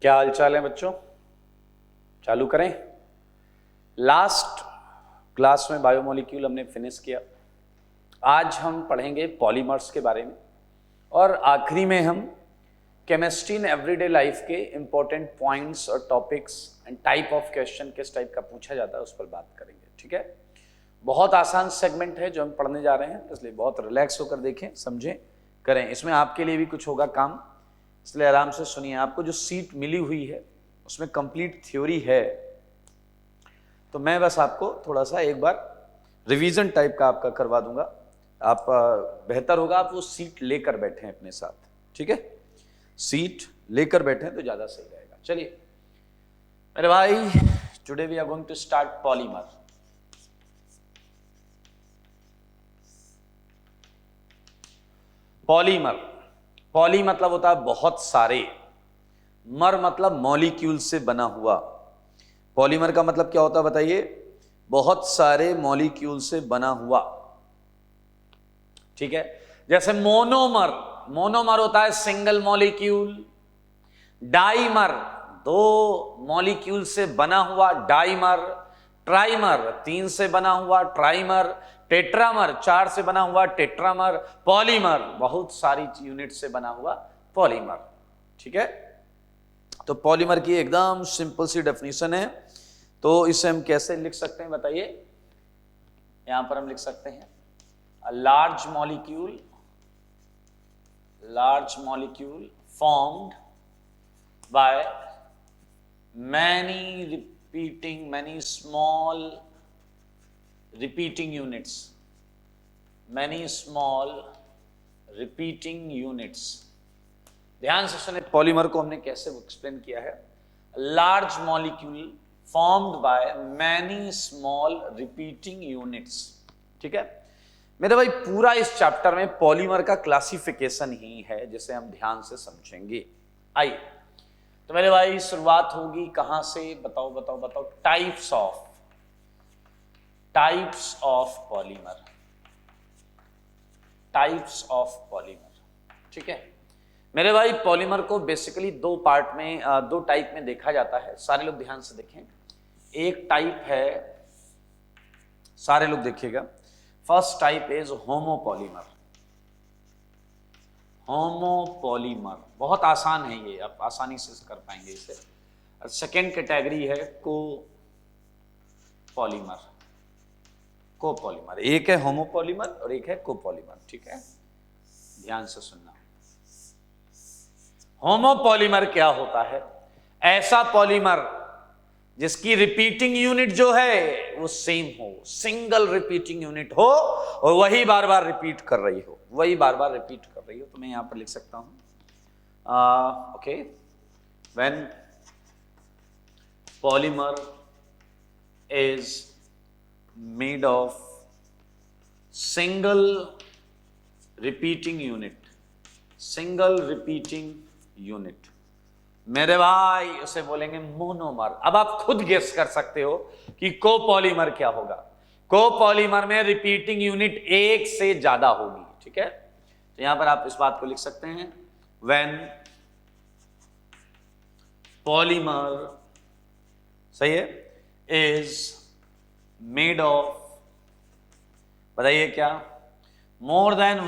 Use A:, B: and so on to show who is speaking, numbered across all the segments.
A: क्या हाल चाल है बच्चों? चालू करें। लास्ट क्लास में बायोमोलिक्यूल हमने फिनिश किया। आज हम पढ़ेंगे पॉलीमर्स के बारे में और आखिरी में हम केमिस्ट्री इन एवरीडे लाइफ के इंपॉर्टेंट पॉइंट्स और topics and type of question किस टाइप का पूछा जाता है उस पर बात करेंगे। ठीक है, बहुत आसान सेगमेंट है जो हम पढ़ने जा रहे हैं, इसलिए बहुत रिलैक्स होकर देखें, समझें, करें। इसमें आपके लिए भी कुछ होगा काम, इसलिए आराम से सुनिए। आपको जो सीट मिली हुई है उसमें कंप्लीट थ्योरी है, तो मैं बस आपको थोड़ा सा एक बार रिवीजन टाइप का आपका करवा दूंगा। आप बेहतर होगा आप वो सीट लेकर बैठें अपने साथ। ठीक है, सीट लेकर बैठें तो ज्यादा सही रहेगा। चलिए मेरे भाई, today we are going to start polymer. Polymer, poly मतलब होता है बहुत सारे, मर मतलब मॉलिक्यूल से बना हुआ। पॉलीमर का मतलब क्या होता है बताइए? बहुत सारे मॉलिक्यूल से बना हुआ। ठीक है, जैसे मोनोमर, मोनोमर होता है सिंगल मॉलिक्यूल। डाइमर दो मॉलिक्यूल से बना हुआ डाइमर। ट्राइमर तीन से बना हुआ ट्राइमर। टेट्रामर चार से बना हुआ टेट्रामर। पॉलीमर बहुत सारी यूनिट से बना हुआ पॉलीमर। ठीक है, तो पॉलीमर की एकदम सिंपल सी डेफिनेशन है। तो इसे हम कैसे लिख सकते हैं बताइए? यहां पर हम लिख सकते हैं a large molecule formed by many small repeating units। ध्यान से सुने, पॉलीमर को हमने कैसे एक्सप्लेन किया है। Large molecule formed by many small repeating units. ठीक है मेरे भाई, पूरा इस चैप्टर में पॉलीमर का क्लासिफिकेशन ही है जिसे हम ध्यान से समझेंगे। आइए तो मेरे भाई, शुरुआत होगी कहां से? बताओ बताओ बताओ। Types of polymer. Types of polymer. ठीक है मेरे भाई, पॉलीमर को बेसिकली दो पार्ट में, दो टाइप में देखा जाता है। सारे लोग ध्यान से देखें। एक टाइप है, सारे लोग देखिएगा, first type is homopolymer. Homopolymer बहुत आसान है, ये आप आसानी से कर पाएंगे इसे। सेकेंड कैटेगरी है कोपॉलीमर। एक है होमोपॉलीमर और एक है कोपॉलीमर। ठीक है, ध्यान से सुनना। होमोपॉलीमर क्या होता है? ऐसा पॉलीमर जिसकी रिपीटिंग यूनिट जो है वो सेम हो, सिंगल रिपीटिंग यूनिट हो और वही बार बार रिपीट कर रही हो, तो मैं यहां पर लिख सकता हूं okay, when polymer is made of single repeating unit, मेरे भाई उसे बोलेंगे मोनोमर। अब आप खुद गेस कर सकते हो कि कोपॉलीमर क्या होगा। कोपॉलीमर में रिपीटिंग यूनिट एक से ज्यादा होगी। ठीक है, तो यहां पर आप इस बात को लिख सकते हैं, व्हेन पॉलीमर, सही है, इज मेड ऑफ, बताइए क्या? More than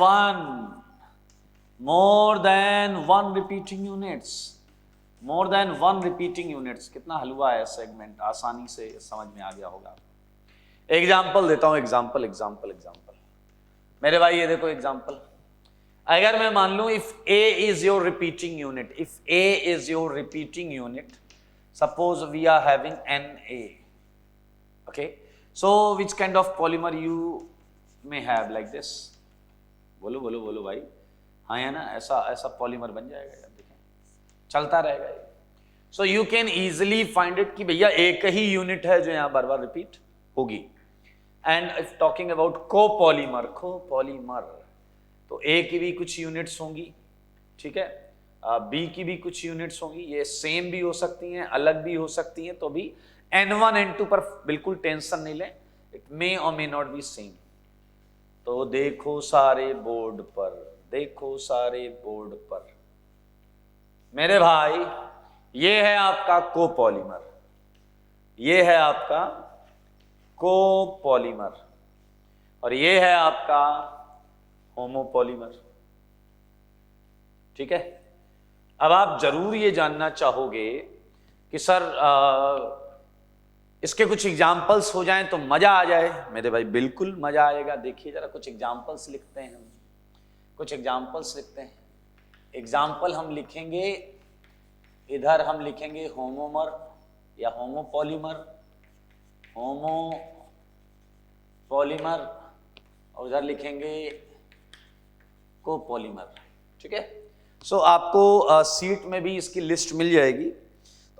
A: one repeating units. कितना हलवा है सेगमेंट, आसानी से समझ में आ गया होगा। एग्जाम्पल देता हूं, एग्जाम्पल मेरे भाई, ये देखो एग्जाम्पल। अगर मैं मान लूं if A is your repeating unit, suppose we are having Na, okay, so which kind of polymer you may have like this? बोलो भाई, हाँ है ना, ऐसा पॉलीमर बन जाएगा यार, देखें चलता रहेगा ये। So you can easily find it कि भैया एक ही यूनिट है जो यहां बार बार रिपीट होगी। And if talking about copolymer, तो ए की भी कुछ यूनिट्स होंगी, ठीक है, बी की भी कुछ यूनिट्स होंगी, ये सेम भी हो सकती हैं, अलग भी हो सकती हैं, तो भी N1 N2 पर बिल्कुल टेंशन नहीं लें, इट मे और मे नॉट बी सेम। तो देखो सारे बोर्ड पर, मेरे भाई, ये है आपका कोपॉलीमर, ये है आपका कोपॉलीमर, और ये है आपका होमोपॉलीमर। ठीक है। अब आप जरूर ये जानना चाहोगे कि सर इसके कुछ एग्जाम्पल्स हो जाएं तो मजा आ जाए। मेरे भाई बिल्कुल मजा आएगा। देखिए जरा कुछ एग्जाम्पल्स लिखते हैं हम, कुछ एग्जाम्पल्स लिखते हैं। एग्जाम्पल हम लिखेंगे, इधर हम लिखेंगे होमोमर या होमोपॉलीमर, होमोपॉलीमर, और उधर लिखेंगे कोपॉलीमर। ठीक है। सो आपको सीट में भी इसकी लिस्ट मिल जाएगी।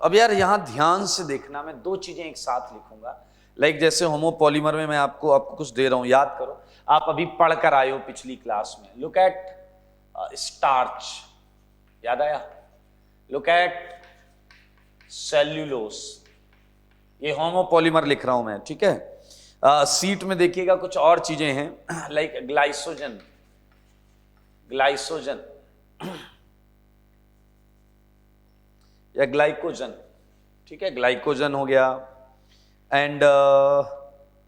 A: अब यार यहां ध्यान से देखना, मैं दो चीजें एक साथ लिखूंगा। लाइक जैसे होमोपॉलीमर में मैं आपको कुछ दे रहा हूं, याद करो, आप अभी पढ़कर आए हो पिछली क्लास में। लुक एट स्टार्च, याद आया? लुक एट सेल्यूलोस, ये होमोपॉलीमर लिख रहा हूं मैं। ठीक है। सीट में देखिएगा कुछ और चीजें हैं, लाइक ग्लाइसोजन, ग्लाइसोजन या ग्लाइकोजन। ठीक है, ग्लाइकोजन हो गया। एंड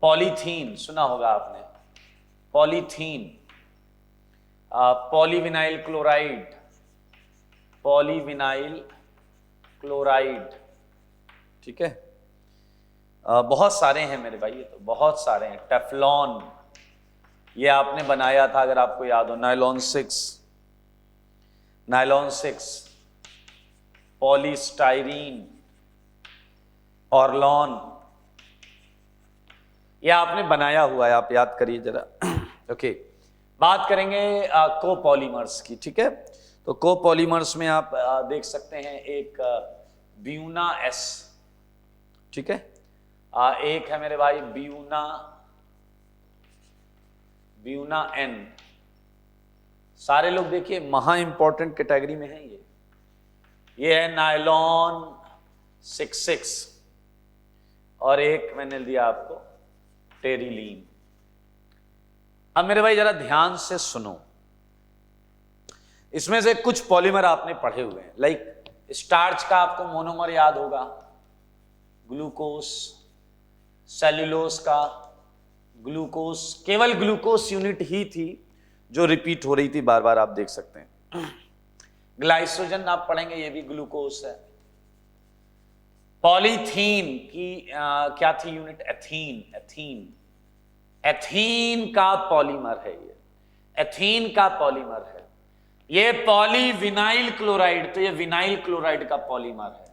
A: पॉलीथीन सुना होगा आपने, polythene, polyvinyl chloride, polyvinyl chloride. ठीक है। बहुत सारे हैं मेरे भाई, ये तो बहुत सारे हैं। टेफ्लॉन, ये आपने बनाया था अगर आपको याद हो, नायलॉन 6, नायलॉन 6, पॉलीस्टाइरीन, ऑर्लॉन, ये आपने बनाया हुआ है, आप याद करिए जरा। ओके। बात करेंगे कोपॉलीमर्स की। ठीक है। तो कोपॉलीमर्स में आप देख सकते हैं एक ब्यूना एस। ठीक है। एक है मेरे भाई ब्यूना, ब्यूना एन। सारे लोग देखिए महा इंपॉर्टेंट कैटेगरी में है ये है नायलॉन 6, और एक मैंने दिया आपको टेरिलीन। अब मेरे भाई जरा ध्यान से सुनो, इसमें से कुछ पॉलीमर आपने पढ़े हुए हैं। लाइक स्टार्च का आपको मोनोमर याद होगा, ग्लूकोस, सेल्यूलोस का ग्लूकोस, केवल ग्लूकोस यूनिट ही थी जो रिपीट हो रही थी बार बार, आप देख सकते हैं। ग्लाइसोजन आप पढ़ेंगे, ये भी ग्लूकोस है। पॉलीथीन की क्या थी यूनिट? एथीन, एथीन, एथीन का पॉलीमर है ये, एथीन का पॉलीमर है। ये पॉलीविनाइल क्लोराइड, तो ये विनाइल क्लोराइड का पॉलीमर है,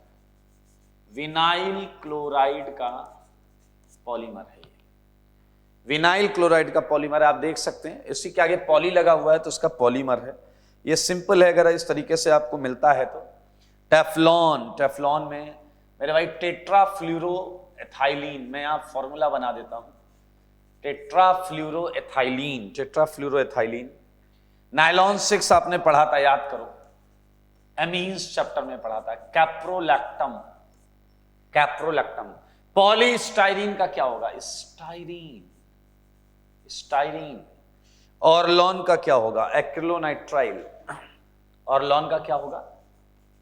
A: विनाइल क्लोराइड का पॉलीमर है ये, विनाइल क्लोराइड का पॉलीमर है। आप देख सकते हैं इसी के आगे पॉली लगा हुआ है तो उसका पॉलीमर है। ये सिंपल है, अगर इस तरीके से आपको मिलता है तो। टेफ्लॉन, टेफ्लॉन में मेरे भाई टेट्राफ्लूरोएथाइलीन, मैं आप फॉर्मूला बना देता हूं, टेट्राफ्लूरोएथाइलीन, टेट्राफ्लूरोएथाइलीन। नायलॉन 6 आपने पढ़ा था, याद करो, एमीन्स चैप्टर में पढ़ा था। Caprolactam, caprolactam. पॉलीस्टाइरीन का क्या होगा? Styrene, styrene. ऑर्लॉन का क्या होगा? एक्रिलोनाइट्राइल। ऑर्लॉन का क्या होगा?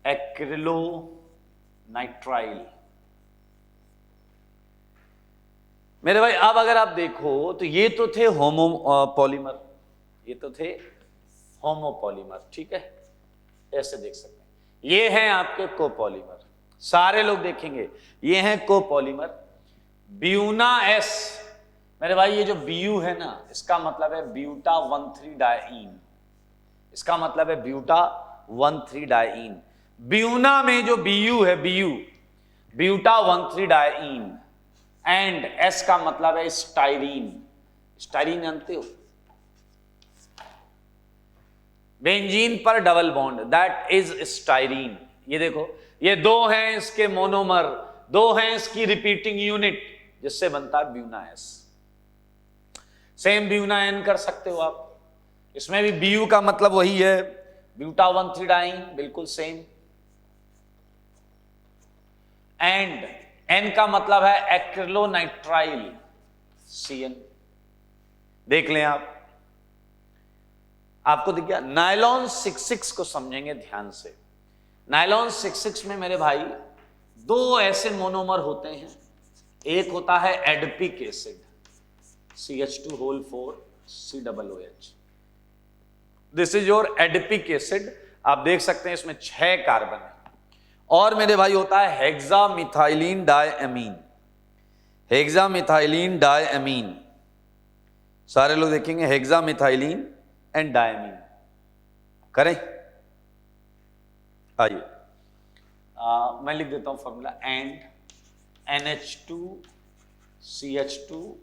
A: एक्रिलोनाइट्राइल। मेरे भाई अब अगर आप देखो तो ये तो थे होमोपॉलीमर, ये तो थे होमोपॉलीमर। ठीक है, ऐसे देख सकते हैं। ये हैं आपके कोपॉलीमर, सारे लोग देखेंगे ये हैं कोपॉलीमर। ब्यूना एस, मेरे भाई ये जो बीयू है ना, इसका मतलब है ब्यूटा 1,3 डाइईन, इसका मतलब है ब्यूटा 1,3 डाइईन। ब्यूना में जो बीयू है, बीयू, ब्यूटा 1,3 डाइईन, एंड एस का मतलब है स्टाइरीन। स्टाइरीन जानते हो? बेंजीन पर double bond, that is styrene. ये देखो, ये दो हैं इसके मोनोमर, दो हैं इसकी रिपीटिंग यूनिट, जिससे बनता है Buna S. Same Buna N कर सकते हो आप, इसमें भी बीयू का मतलब वही है, ब्यूटा 1,3 डाइईन, बिल्कुल सेम। एंड एन का मतलब है एक्रिलोनाइट्राइल, CN। देख लें आप, आपको दिख गया। नायलॉन 6 को समझेंगे ध्यान से। नायलॉन 66 में मेरे भाई दो ऐसे मोनोमर होते हैं, एक होता है adipic acid CH2 COOH, this is your adipic acid. आप देख सकते हैं इसमें 6 कार्बन है। और मेरे भाई होता है हेक्सामिथाइलिन डायएमीन, हेक्सामिथाइलिन डायएमीन, सारे लोग देखेंगे हेक्सामिथाइलिन एंड डायमीन। करें, आइए मैं लिख देता हूं फॉर्मूला, एंड NH2CH2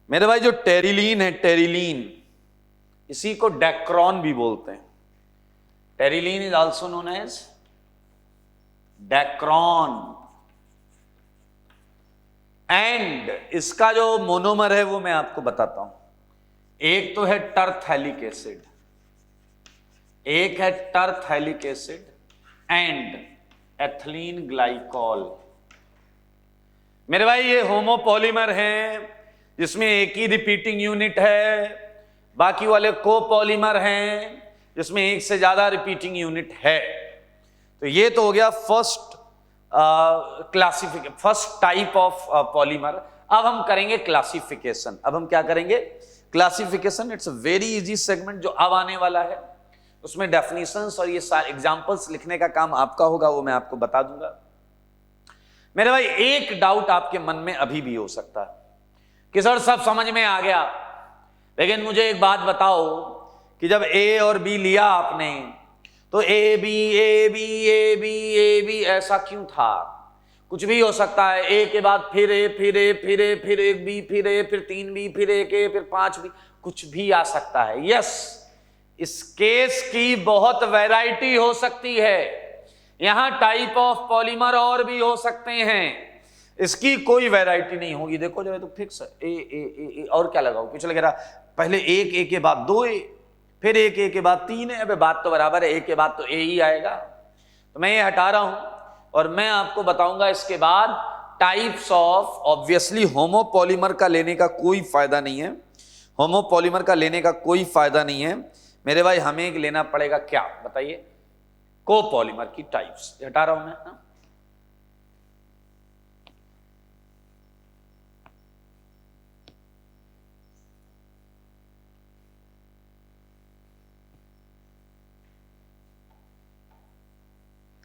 A: मेरे भाई जो टेरिलीन है, टेरिलीन, इसी को डेक्रॉन भी बोलते हैं। Terylene is also known as Dacron. And इसका जो मोनोमर है वो मैं आपको बताता हूं। एक तो है टर्थैलिक एसिड, एक है टर्थैलिक एसिड एंड एथिलीन ग्लाइकॉल। मेरे भाई ये होमोपॉलीमर हैं जिसमें एक ही रिपीटिंग यूनिट है, बाकी वाले कोपॉलीमर हैं जिसमें एक से ज्यादा रिपीटिंग यूनिट है। तो ये तो हो गया first first type of polymer. अब हम करेंगे क्लासिफिकेशन। अब हम क्या करेंगे? Classification. It's a very easy segment जो अब आने वाला है, उसमें डेफिनेशंस और ये सारे एग्जांपल्स लिखने का काम आपका होगा, वो मैं आपको बता दूंगा। मेरे भाई एक डाउट आपके मन में अभी भी हो सकता है कि सर सब समझ में आ गया, लेकिन मुझे एक बात बताओ कि जब ए और बी लिया आपने तो ए बी ऐसा क्यों था? कुछ भी हो सकता है, ए के बाद फिर ए, फिर ए, फिर ए, फिर एक बी, फिर ए, फिर 3 बी, फिर एक ए, फिर 5 बी, कुछ भी आ सकता है। यस, इस केस की बहुत वैरायटी हो सकती है। यहां टाइप ऑफ पॉलीमर और भी हो सकते हैं, इसकी कोई वैरायटी नहीं होगी। देखो जरा तो फिक्स है, ए ए ए ए और क्या लगाओ? कुछ लग रहा पहले एक ए के बाद 2 ए, फिर एक ए के बाद 3 है। अबे बात तो बराबर है, ए के बाद तो ए ही आएगा। तो मैं ये हटा रहा हूं और मैं आपको बताऊंगा इसके बाद टाइप्स ऑफ। ऑब्वियसली होमोपॉलीमर का लेने का कोई फायदा नहीं है, होमोपॉलीमर का लेने का कोई फायदा नहीं है मेरे भाई। हमें लेना पड़ेगा क्या बताइए? कोपॉलीमर की टाइप्स। हटा रहा हूं मैं ना?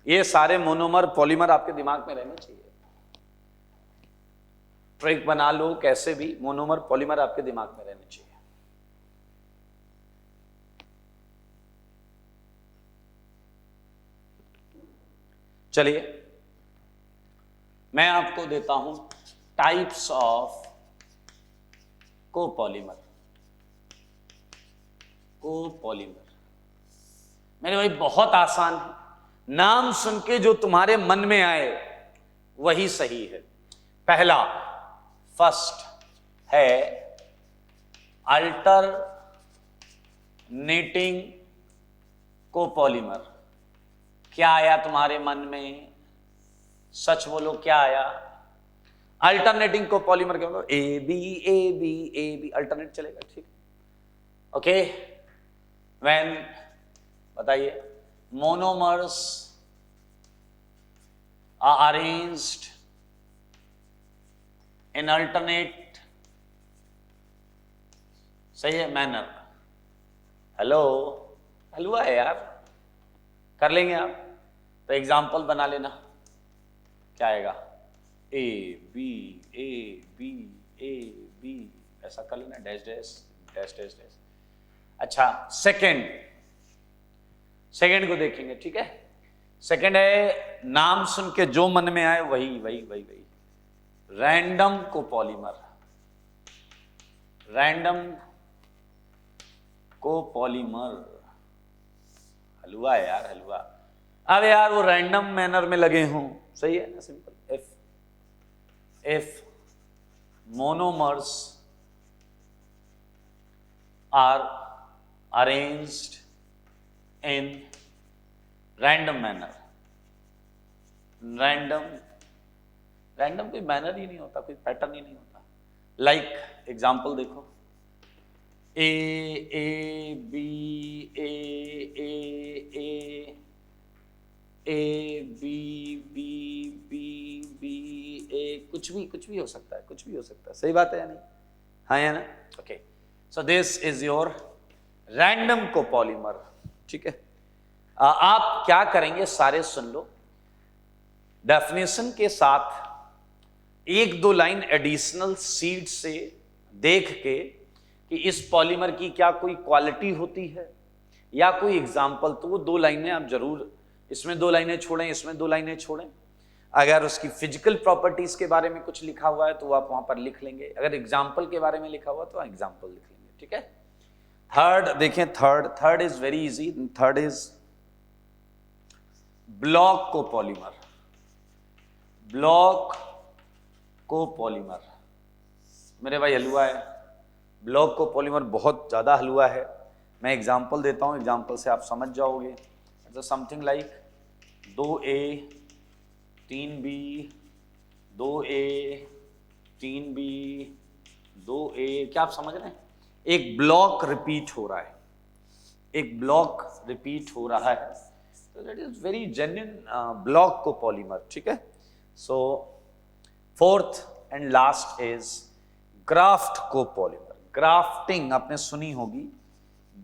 A: ये सारे मोनोमर पॉलीमर आपके दिमाग में रहने चाहिए। ट्रिक बना लो कैसे भी, मोनोमर पॉलीमर आपके दिमाग में रहने चाहिए। चलिए मैं आपको देता हूं टाइप्स ऑफ कोपॉलीमर। कोपॉलीमर मेरे भाई बहुत आसान है, नाम सुन के जो तुम्हारे मन में आए वही सही है। पहला फर्स्ट है अल्टरनेटिंग कोपॉलीमर। क्या आया तुम्हारे मन में? सच बोलो, क्या आया? अल्टरनेटिंग कोपॉलीमर क्या बोलो? ए बी अल्टरनेट चलेगा, ठीक? ओके, व्हेन बताइए monomers are arranged in alternate, सही है, मैनर। हेलो, हलवा है यार, कर लेंगे आप? तो एग्जाम्पल बना लेना, क्या आएगा? ए बी ऐसा कर लेना, dash dash dash dash dash. अच्छा, सेकंड को देखेंगे, ठीक है? सेकंड है नाम सुन के जो मन में आए वही रैंडम कोपॉलीमर। रैंडम कोपॉलीमर हलवा है यार, हलवा। अब यार वो रैंडम मैनर में लगे हों, सही है ना? Simple. If monomers are arranged in random manner। Random कोई मैनर ही नहीं होता, कोई पैटर्न ही नहीं होता। लाइक एग्जाम्पल देखो, A B A B B B B A, कुछ भी हो सकता है, कुछ भी हो सकता है। सही बात है या नहीं? हाँ या ना? Okay, so this is your random copolymer. ठीक है, आप क्या करेंगे, सारे सुन लो। डेफिनेशन के साथ एक दो लाइन एडिशनल सीट से देख के कि इस पॉलीमर की क्या कोई क्वालिटी होती है या कोई एग्जाम्पल, तो वो दो लाइनें आप जरूर, इसमें दो लाइनें छोड़ें, इसमें दो लाइनें छोड़ें। अगर उसकी फिजिकल प्रॉपर्टीज के बारे में कुछ लिखा हुआ है तो आप वहां पर लिख लेंगे, अगर एग्जाम्पल के बारे में लिखा हुआ तो एग्जाम्पल लिख लेंगे। ठीक है, थर्ड देखें, third is very easy. Third is block copolymer. Block copolymer मेरे भाई हलवा है। ब्लॉक कोपॉलीमर बहुत ज्यादा हलवा है। मैं एग्जाम्पल देता हूं, एग्जाम्पल से आप समझ जाओगे। Something like 2A 3B 2A 3B 2A, क्या आप समझ रहे हैं? एक ब्लॉक रिपीट हो रहा है, एक ब्लॉक रिपीट हो रहा है, तो that is very genuine block copolymer. ठीक है, so fourth and last is graft copolymer. Grafting आपने सुनी होगी,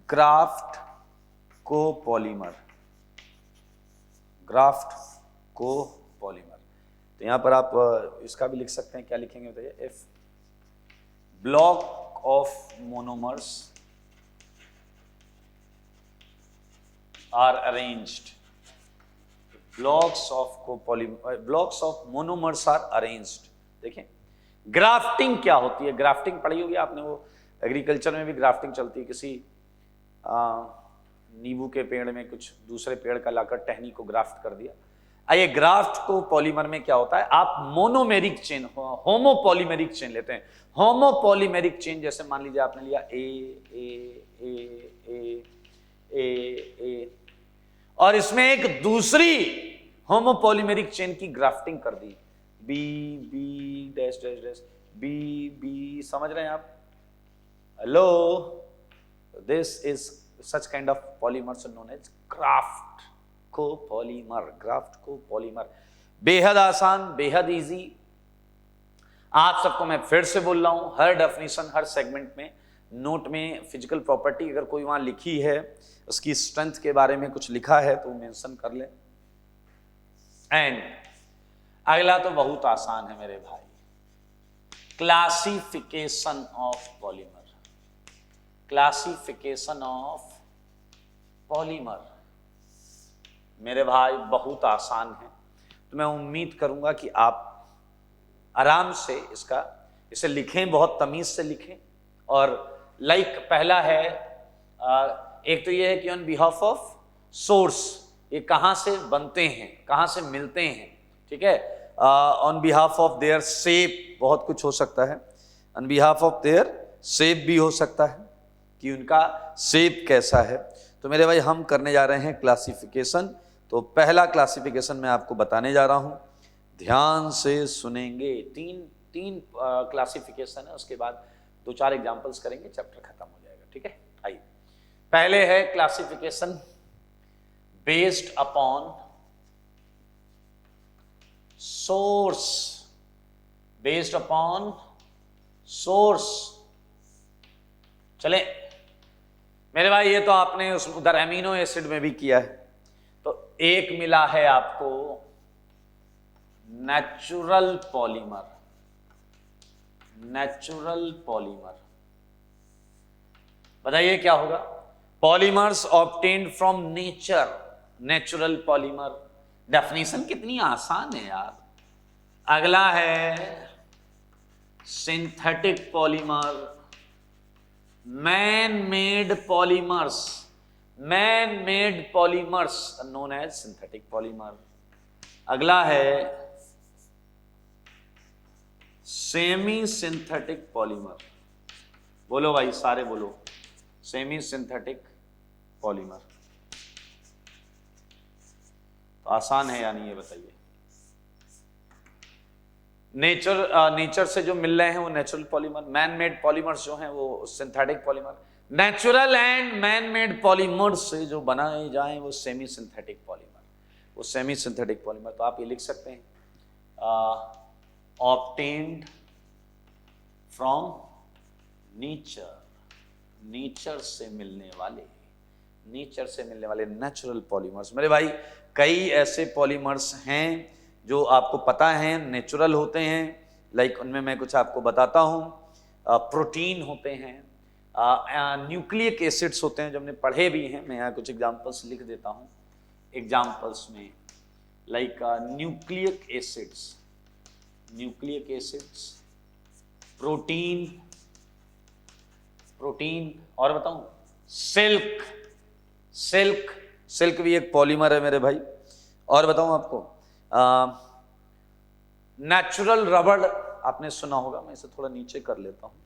A: ग्राफ्ट कोपॉलीमर, ग्राफ्ट कोपॉलीमर। तो यहां पर आप इसका भी लिख सकते हैं, क्या लिखेंगे बताइए? If block of monomers are arranged, blocks of copolymer, blocks of monomers are arranged. देखें ग्राफ्टिंग क्या होती है, ग्राफ्टिंग पढ़ी होगी आपने, वो एग्रीकल्चर में भी ग्राफ्टिंग चलती है। किसी नींबू के पेड़ में कुछ दूसरे पेड़ का लाकर टहनी को ग्राफ्ट कर दिया। आइए, ग्राफ्ट को पॉलीमर में क्या होता है, आप मोनोमेरिक चेन, होमोपॉलीमेरिक चेन लेते हैं। होमोपॉलीमेरिक चेन जैसे मान लीजिए आपने लिया ए ए ए ए ए ए, और इसमें एक दूसरी होमोपॉलीमेरिक चेन की ग्राफ्टिंग कर दी, B B dash dash dash B B. समझ रहे हैं आप? Hello, this is such kind of polymers are known as graft copolymer। graft copolymer बेहद आसान, बेहद इजी। आप सबको मैं फिर से बोल रहा हूं, हर डेफिनेशन, हर सेगमेंट में नोट में फिजिकल प्रॉपर्टी अगर कोई वहां लिखी है, उसकी स्ट्रेंथ के बारे में कुछ लिखा है तो मेंशन कर ले। एंड अगला तो बहुत आसान है मेरे भाई, classification of polymer. Classification of polymer मेरे भाई बहुत आसान है, तो मैं उम्मीद करूंगा कि आप आराम से इसे लिखें, बहुत तमीज से लिखें। और लाइक पहला है, एक तो ये है कि ऑन बिहाफ ऑफ सोर्स, ये कहां से बनते हैं, कहां से मिलते हैं। ठीक है, on behalf of their shape, बहुत कुछ हो सकता है। On behalf of their shape भी हो सकता है कि उनका शेप कैसा है। तो मेरे भाई हम करने जा रहे हैं क्लासिफिकेशन। तो पहला क्लासिफिकेशन मैं आपको बताने जा रहा हूं, ध्यान से सुनेंगे। तीन क्लासिफिकेशन है, उसके बाद 2-4 एग्जांपल्स करेंगे, चैप्टर खत्म हो जाएगा। ठीक है, आइए। पहले है classification based upon source, based upon source. चले मेरे भाई, ये तो आपने उधर एमिनो एसिड में भी किया है। तो एक मिला है आपको नेचुरल पॉलीमर, नेचुरल पॉलीमर। बताइए क्या होगा? Polymers obtained from nature, natural polymer. Definition कितनी आसान है यार। अगला है synthetic polymer, man made polymers, man made polymers known as synthetic polymer. अगला है सेमी सिंथेटिक पॉलीमर। बोलो भाई, सारे बोलो, सेमी सिंथेटिक पॉलीमर। तो आसान है या नहीं, ये बताइए। नेचर से जो मिल रहे हैं वो natural polymer, man made polymers जो हैं वो synthetic polymer. Natural and man made polymers से जो बनाए जाएं वो सेमी सिंथेटिक पॉलीमर, वो सेमी सिंथेटिक पॉलीमर। तो आप ये लिख सकते हैं ऑब्टेन्ड फ्रॉम नेचर, नेचर से मिलने वाले, नेचर से मिलने वाले नेचुरल पॉलीमर्स। मेरे भाई कई ऐसे पॉलीमर्स हैं जो आपको पता है नेचुरल होते हैं, लाइक उनमें मैं कुछ आपको बताता हूं। प्रोटीन होते हैं, न्यूक्लिक एसिड्स होते हैं जो हमने पढ़े भी हैं। मैं यहाँ कुछ एग्जांपल्स लिख देता हूँ। एग्जांपल्स में like nucleic acids, nucleic acids, protein, protein, और बताऊं सिल्क, सिल्क, सिल्क भी एक पॉलीमर है मेरे भाई। और बताऊं आपको नेचुरल रबड़ आपने सुना होगा, मैं इसे थोड़ा नीचे कर लेता हूं।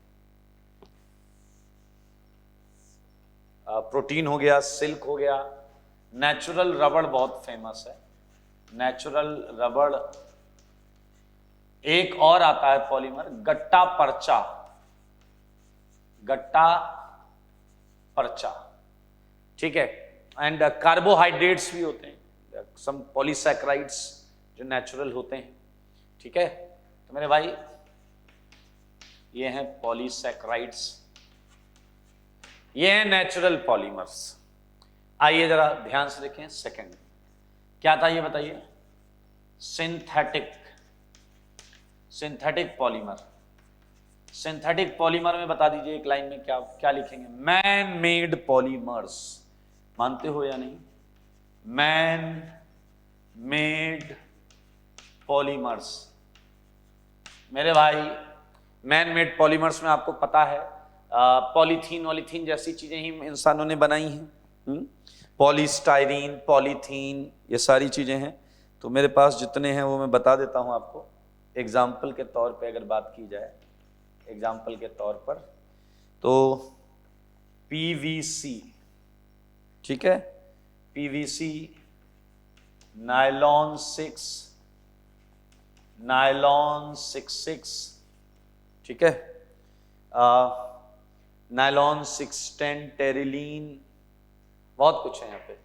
A: प्रोटीन हो गया, सिल्क हो गया, नेचुरल रबड़ बहुत फेमस है, नेचुरल रबड़। एक और आता है पॉलीमर गट्टा पर्चा, गट्टा पर्चा, ठीक है। एंड कार्बोहाइड्रेट्स भी होते हैं, सम पॉलीसैकेराइड्स जो नेचुरल होते हैं, ठीक है। तो मेरे भाई ये हैं पॉलीसैकेराइड्स, ये हैं नेचुरल पॉलीमर्स। आइए जरा ध्यान से देखें। सेकंड क्या था ये बताइए? Synthetic, synthetic polymer. Synthetic polymer में बता दीजिए एक लाइन में क्या क्या लिखेंगे? मैन मेड पॉलीमर्स, मानते हो या नहीं? Man made polymers. मेरे भाई मैन मेड पॉलीमर्स में आपको पता है पॉलीथीन वॉलीथीन जैसी चीजें ही इंसानों ने बनाई हैं। पॉलीस्टाइरीन, पॉलीथीन, ये सारी चीजें हैं। तो मेरे पास जितने हैं वो मैं बता देता हूं आपको एग्जाम्पल के तौर पे। अगर बात की जाए एग्जाम्पल के तौर पर तो पीवीसी, ठीक है, पीवीसी, नायलॉन 6, नायलॉन 66, ठीक है, नायलॉन 610, टेरिलीन, बहुत कुछ है यहाँ पे।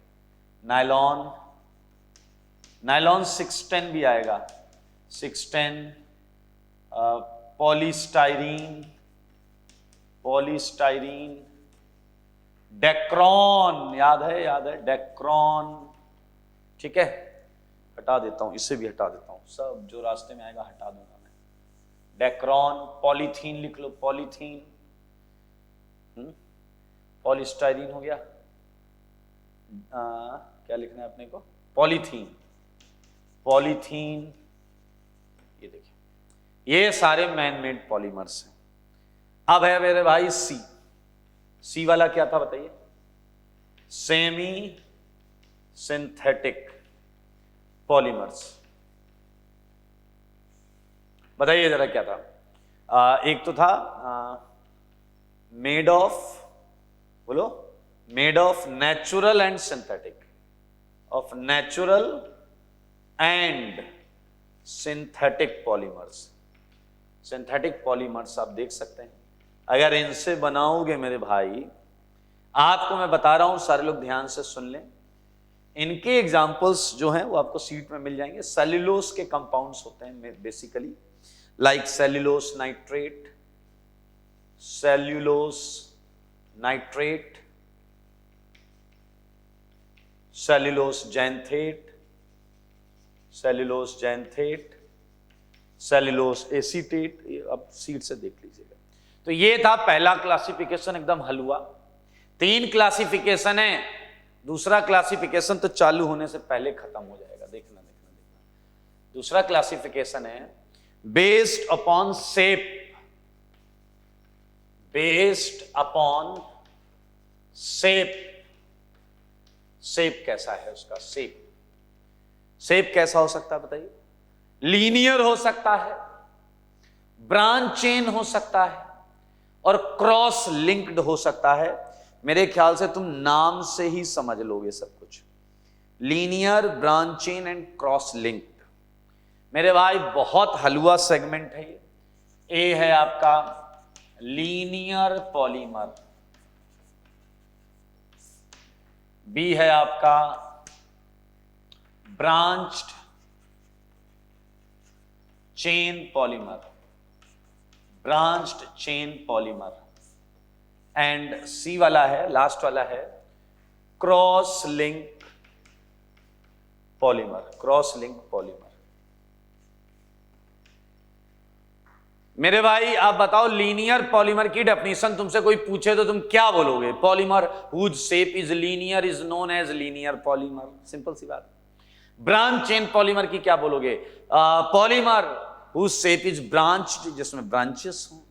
A: नायलॉन, नायलॉन 610 भी आएगा, 610, पॉलीस्टाइरीन, पॉलीस्टाइरीन, डेक्रॉन, याद है, याद है डेक्रॉन, ठीक है। हटा देता हूं, इसे भी हटा देता हूं, सब जो रास्ते में आएगा हटा दूंगा मैं। डेक्रॉन, पॉलीथीन लिख लो, पॉलीथीन, पॉलीस्टाइरीन हो गया। क्या लिखना है अपने को? पॉलीथीन, पॉलीथीन, ये देखिए, ये सारे मैन मेड पॉलीमर्स हैं। अब है मेरे भाई सी, सी वाला क्या था बताइए? Semi synthetic polymers. बताइए जरा क्या था? एक तो था मेड ऑफ, बोलो, made of natural and synthetic, of natural and synthetic polymers. Synthetic polymers आप देख सकते हैं, अगर इनसे बनाओगे मेरे भाई, आपको मैं बता रहा हूं, सारे लोग ध्यान से सुन लें, इनके एग्जाम्पल्स जो हैं वो आपको सीट में मिल जाएंगे। सेल्यूलोस के कंपाउंड्स होते हैं basically, like cellulose nitrate, cellulose nitrate, cellulose xanthate, cellulose xanthate, cellulose acetate, ये आप सीट से देख लीजिएगा। तो ये था पहला क्लासिफिकेशन, एकदम हलवा। 3 क्लासिफिकेशन है, दूसरा क्लासिफिकेशन तो चालू होने से पहले खत्म हो जाएगा, देखना देखना देखना। दूसरा क्लासिफिकेशन है based upon shape, based upon shape. Shape कैसा है उसका? शेप, शेप कैसा हो सकता है बताइए? लीनियर हो सकता है, ब्रांच चेन हो सकता है, और क्रॉस लिंक्ड हो सकता है। मेरे ख्याल से तुम नाम से ही समझ लोगे सब कुछ। Linear, branch chain and cross linked. मेरे भाई बहुत हलवा सेगमेंट है ये। ए है आपका लीनियर पॉलीमर, बी है आपका branched chain polymer, branched chain polymer, and C वाला है, लास्ट वाला है cross link polymer, cross link polymer. मेरे भाई आप बताओ लीनियर पॉलीमर की डेफिनेशन तुमसे कोई पूछे तो तुम क्या बोलोगे? Polymer whose shape is linear is known as linear polymer, simple सी बात। ब्रांच चेन पॉलीमर की क्या बोलोगे? Polymer whose shape is branched, जिसमें ब्रांचेस हो।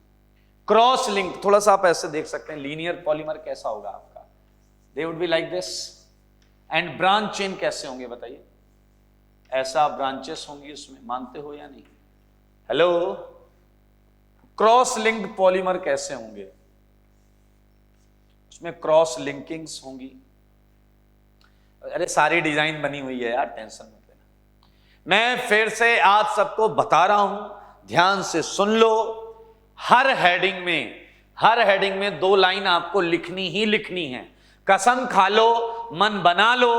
A: क्रॉस लिंक, थोड़ा सा आप ऐसे देख सकते हैं लीनियर पॉलीमर कैसा होगा आपका, they would be like this. And branch chain कैसे होंगे बताइए? ऐसा ब्रांचेस होंगी उसमें, मानते हो या नहीं? हेलो, क्रॉस लिंक्ड पॉलीमर कैसे होंगे? उसमें क्रॉस लिंकिंग्स होंगी। अरे सारी डिजाइन बनी हुई है यार, टेंशन मत लेना। मैं फिर से आप सबको बता रहा हूं, ध्यान से सुन लो। हर हेडिंग में 2 लाइन आपको लिखनी ही लिखनी है। कसम खा लो, मन बना लो,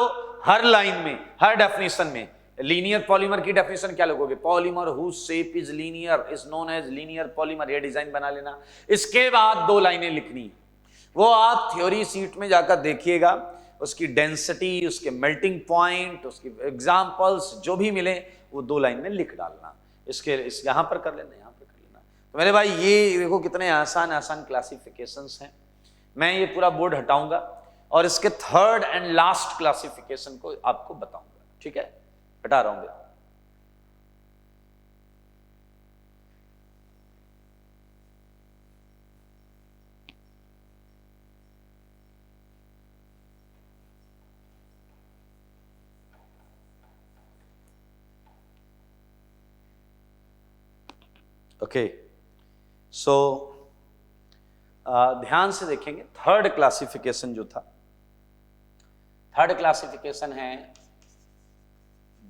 A: हर लाइन में, हर डेफिनेशन में। लीनियर पॉलीमर की डेफिनेशन क्या लिखोगे? Polymer whose shape is linear is known as linear polymer, ये डिजाइन बना लेना। इसके बाद 2 लाइनें लिखनी, वो आप थ्योरी सीट में जाकर देखिएगा, उसकी डेंसिटी, उसके मेल्टिंग पॉइंट, उसकी एग्जांपल्स जो भी मिले वो 2 लाइन में लिख डालना। इस यहां पर कर लेना, यहां पर कर लेना। तो मेरे भाई ये देखो कितने आसान आसान क्लासिफिकेशंस हैं। मैं ये पूरा बोर्ड हटाऊंगा और इसके 3rd एंड लास्ट क्लासिफिकेशन को आपको बताऊंगा, ठीक है? हटा रहा हूं मैं। ओके, सो ध्यान से देखेंगे। 3rd क्लासिफिकेशन जो था, 3rd क्लासिफिकेशन है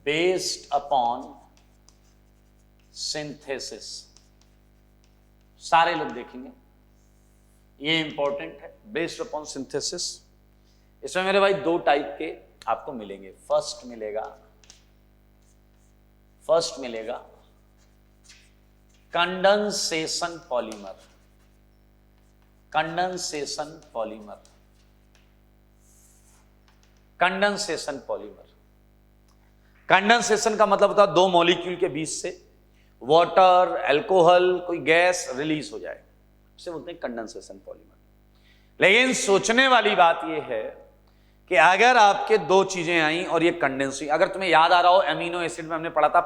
A: बेस्ड अपॉन सिंथेसिस। सारे लोग देखेंगे, ये इंपॉर्टेंट है, बेस्ड अपॉन सिंथेसिस। इसमें मेरे भाई 2 टाइप के आपको मिलेंगे। फर्स्ट मिलेगा condensation polymer, condensation polymer, condensation polymer. Condensation का मतलब होता है 2 मॉलिक्यूल के बीच से वाटर, अल्कोहल, कोई गैस रिलीज हो जाए, उसे बोलते हैं कंडेंसेशन पॉलीमर। लेकिन सोचने वाली बात यह है कि अगर आपके 2 चीजें आई और ये कंडेंस हुई, अगर तुम्हें याद आ रहा हो एमिनो एसिड में हमने पढ़ा था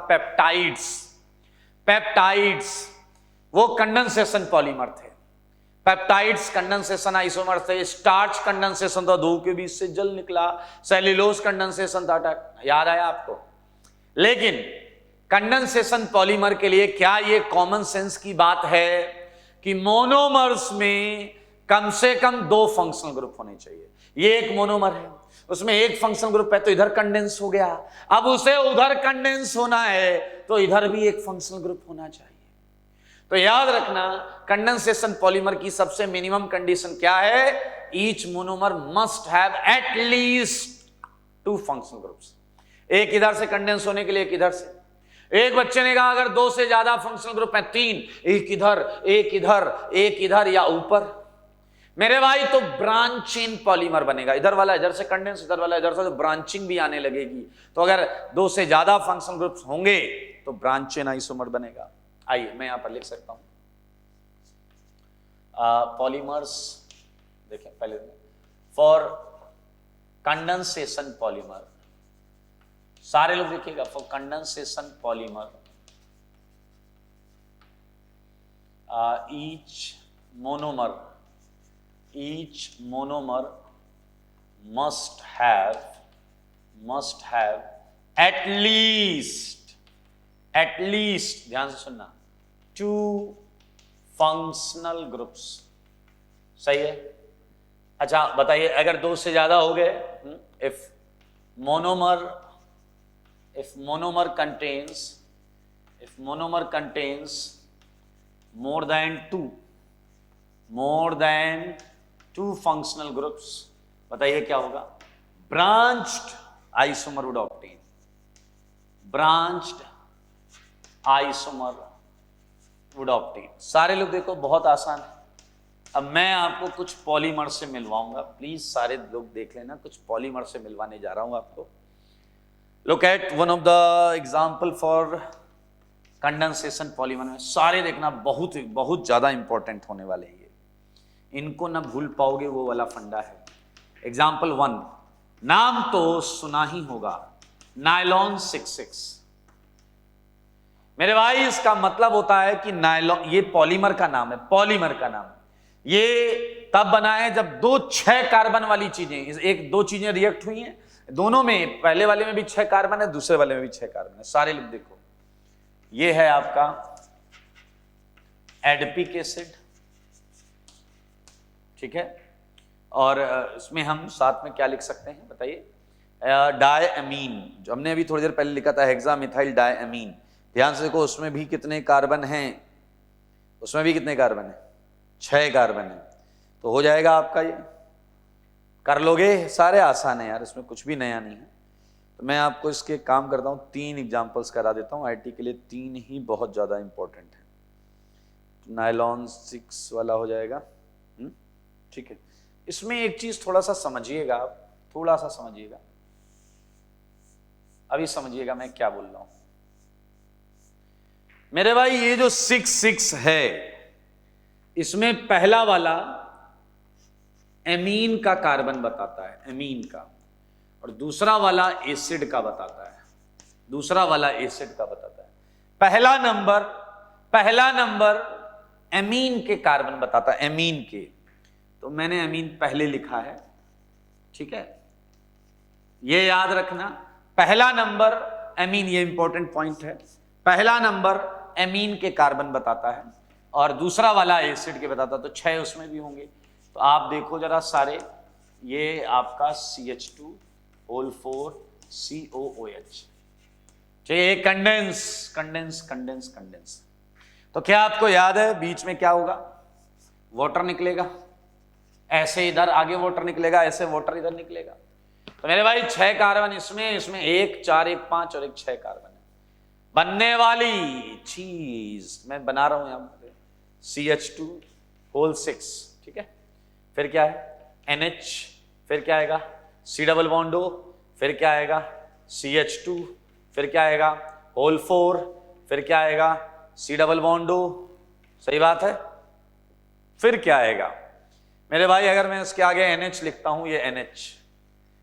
A: पेप्टाइड्स, वो कंडेंसेशन पॉलीमर थे। पेप्टाइड्स कंडेंसेशन आइसोमर थे। स्टार्च कंडेंसेशन था, 2 के बीच से जल निकला। सेल्यूलोज कंडेंसेशन था, याद आया आपको? लेकिन कंडेंसेशन पॉलीमर के लिए क्या ये कॉमन सेंस की बात है कि मोनोमर्स में कम से कम 2 फंक्शनल ग्रुप होने चाहिए? ये एक मोनोमर है, उसमें एक फंक्शनल ग्रुप है, तो इधर कंडेंस हो गया। अब उसे उधर कंडेंस होना है तो इधर भी एक फंक्शनल ग्रुप होना चाहिए। तो याद रखना, कंडेंसेशन पॉलीमर की सबसे मिनिमम कंडीशन क्या है? Each monomer must have at least 2 functional groups. एक इधर से कंडेंस होने के लिए, एक इधर से। एक बच्चे ने कहा अगर 2 से ज्यादा फंक्शनल ग्रुप हैं, 3, एक इधर, एक इधर, एक इधर या ऊपर, मेरे भाई तो ब्रांच चेन पॉलीमर बनेगा। इधर वाला इधर से कंडेंस, इधर वाला इधर से, तो ब्रांचिंग भी आने लगेगी। तो अगर 2 से ज्यादा फंक्शनल ग्रुप्स होंगे तो ब्रांच चेन आइसोमर बनेगा। आइए मैं यहां पर लिख सकता हूं पॉलीमर्स। देखें पहले, फॉर कंडेंसेशन पॉलीमर, सारे लोग देखिएगा, for condensation polymer each monomer must have at least, ध्यान से सुनना, 2 फंक्शनल ग्रुप्स। सही है? अच्छा बताइए, अगर 2 से ज्यादा हो गए, if monomer contains more than two functional groups, बताइए क्या होगा? Branched isomer would obtain, branched isomer would obtain. सारे लोग देखो बहुत आसान है। अब मैं आपको कुछ पॉलीमर से मिलवाऊंगा, प्लीज सारे लोग देख लेना, कुछ पॉलीमर से मिलवाने जा रहा हूं आपको। Look at one of the example for condensation polymer में, सारे देखना, बहुत बहुत ज्यादा इंपॉर्टेंट होने वाले हैं ये, इनको ना भूल पाओगे, वो वाला फंडा है। एग्जाम्पल 1, नाम तो सुना ही होगा, नायलॉन 66। मेरे भाई इसका मतलब होता है कि नायलॉन, ये पॉलीमर का नाम है, पॉलीमर का नाम। ये तब बना है जब 6 कार्बन वाली चीजें, एक 2 चीजें रिएक्ट हुई हैं, दोनों में, पहले वाले में भी 6 कार्बन है, दूसरे वाले में भी 6 कार्बन है। सारे लोग देखो, ये है आपका एडिपिक एसिड, ठीक है, और इसमें हम साथ में क्या लिख सकते हैं बताइए, डायमीन, जो हमने अभी थोड़ी देर पहले लिखा था, हेक्सामिथाइल डायमीन। ध्यान से देखो, उसमें भी कितने कार्बन हैं, उसमें भी कितने कार्बन है, 6 कार्बन है। तो हो जाएगा आपका, ये कर लोगे, सारे आसान है यार, इसमें कुछ भी नया नहीं है। तो मैं आपको इसके काम करता हूँ, 3 एग्जांपल्स करा देता हूँ आईटी के लिए, 3 ही बहुत ज्यादा इंपॉर्टेंट है। नायलॉन 6 वाला हो जाएगा, ठीक है। इसमें एक चीज थोड़ा सा समझिएगा आप, थोड़ा सा समझिएगा, अभी समझिएगा मैं क्या बोल रहा हूं। मेरे भाई ये जो 6 है, इसमें पहला वाला एमीन का कार्बन बताता है, एमीन का, और दूसरा वाला एसिड का बताता है, दूसरा वाला एसिड का बताता है। पहला नंबर एमीन के कार्बन बताता है, एमीन के, तो मैंने एमीन पहले लिखा है, ठीक है, ये याद रखना। पहला नंबर एमीन, ये इंपॉर्टेंट पॉइंट है, पहला नंबर एमीन के कार्बन बताता है और दूसरा वाला एसिड के बताता है, तो 6 उसमें भी होंगे। तो आप देखो जरा सारे, ये आपका CH2 4COOH, ठीक, कंडेंस। तो क्या आपको याद है बीच में क्या होगा, वाटर निकलेगा, ऐसे इधर आगे वाटर निकलेगा, ऐसे वाटर इधर निकलेगा। तो मेरे भाई 6 कार्बन इसमें 1 4 1 5 और एक 6 कार्बन है। बनने वाली चीज मैं बना रहा हूं यहां पर, CH2 ठीक है, फिर क्या है NH, फिर क्या आएगा C डबल बॉन्ड O, फिर क्या आएगा CH2, फिर क्या आएगा होल 4, फिर क्या आएगा C डबल बॉन्ड O, सही बात है। फिर क्या आएगा मेरे भाई, अगर मैं इसके आगे NH लिखता हूं, ये NH,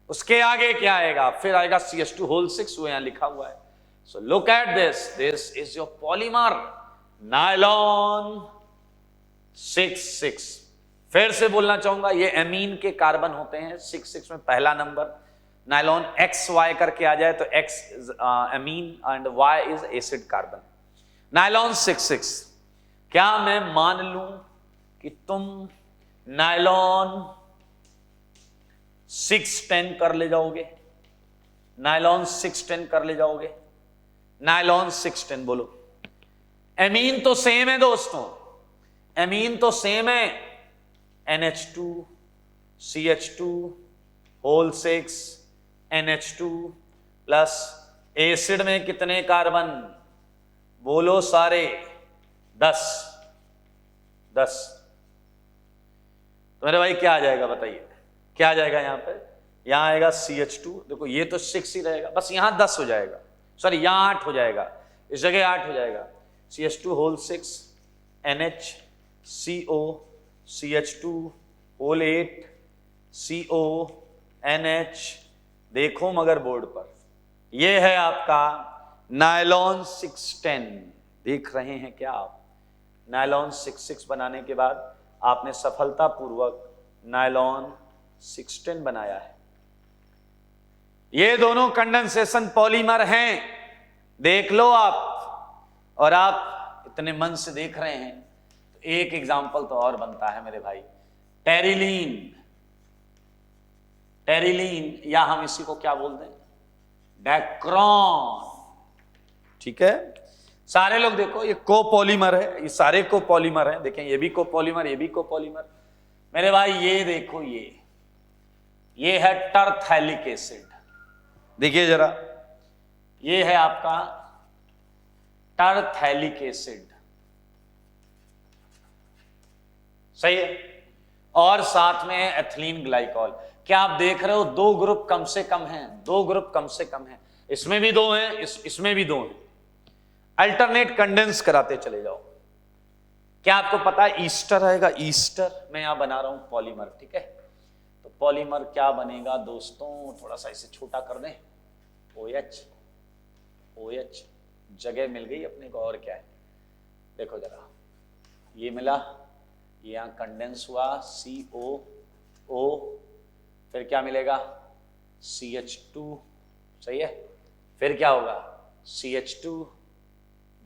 A: उसके आगे क्या आएगा, फिर आएगा CH2 वो यहां लिखा हुआ है। So look at this. This is your polymer, nylon 6. फिर से बोलना चाहूंगा, ये एमीन के कार्बन होते हैं, 6 में पहला नंबर, नायलॉन XY करके आ जाए तो X is amine and Y is acid carbon. Nylon 6. क्या मैं मान लूं कि तुम नायलॉन 610 कर ले जाओगे, नायलॉन 610 कर ले जाओगे, नायलॉन 610 बोलो। एमीन तो सेम है दोस्तों, एमीन तो सेम है, NH2 CH2 NH2 plus acid में कितने कार्बन बोलो सारे, 10। तो मेरे भाई क्या आ जाएगा बताइए, क्या आ जाएगा यहां पे, यहां आएगा CH2, देखो ये तो 6 ही रहेगा, बस यहां 10 हो जाएगा, सॉरी यहां 8 हो जाएगा, इस जगह 8 हो जाएगा, CH2 NH CO CH2 8 CO NH, देखो मगर बोर्ड पर, ये है आपका नायलॉन 610। देख रहे हैं क्या आप, नायलॉन 6 बनाने के बाद आपने सफलतापूर्वक नायलॉन 610 बनाया है। ये दोनों कंडेंसेशन पॉलीमर हैं, देख लो आप, और आप इतने मन से देख रहे हैं तो एक एग्जाम्पल तो और बनता है मेरे भाई, टेरिलीन, या हम इसी को क्या बोलते हैं, डैक्रॉन, ठीक है। सारे लोग देखो ये कोपॉलीमर है, ये सारे कोपॉलीमर हैं, देखें ये भी कोपॉलीमर, ये भी कोपॉलीमर। मेरे भाई ये देखो, ये है टरथैलिक एसिड, देखिए जरा, ये है आपका टरथैलिक एसिड, सही है। और साथ में एथिलीन ग्लाइकॉल। क्या आप देख रहे हो, दो ग्रुप कम से कम हैं, दो ग्रुप कम से कम हैं, इसमें भी दो हैं, इसमें भी दो हैं। अल्टरनेट कंडेंस कराते चले जाओ। क्या आपको पता है ईस्टर आएगा, ईस्टर मैं यहां बना रहा हूं पॉलीमर, ठीक है। तो पॉलीमर क्या बनेगा दोस्तों, थोड़ा सा इसे छोटा कर दें, OH, OH जगह मिल गई अपने को, और क्या है देखो जरा, ये मिला, ये यहां कंडेंस हुआ COO, फिर क्या मिलेगा CH2, सही है। फिर क्या होगा CH2,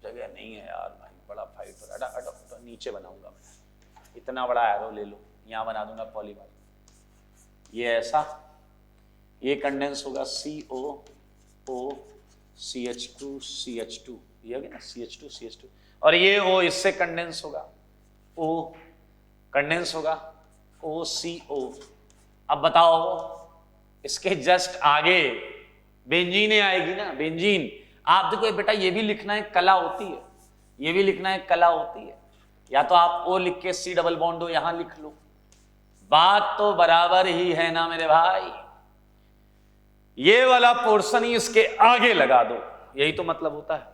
A: जगह नहीं है यार भाई, बड़ा फाइट हो रहा है, तो नीचे बनाऊंगा मैं, इतना बड़ा एरो ले लो, यहां बना दूंगा पॉलीमर, ये ऐसा, ये कंडेंस होगा COO CH2 CH2, ये हो गया ना CH2 CH2, और ये O इससे कंडेंस होगा, O कंडेंस होगा OCO। अब बताओ इसके जस्ट आगे बेंजीन आएगी ना, बेंजीन। आप देखो बेटा, ये भी लिखना एक कला होती है, ये भी लिखना एक कला होती है, या तो आप O लिख के C डबल बॉन्ड हो यहां लिख लो, बात तो बराबर ही है ना मेरे भाई। ये वाला पोर्शन ही इसके आगे लगा दो, यही तो मतलब होता है,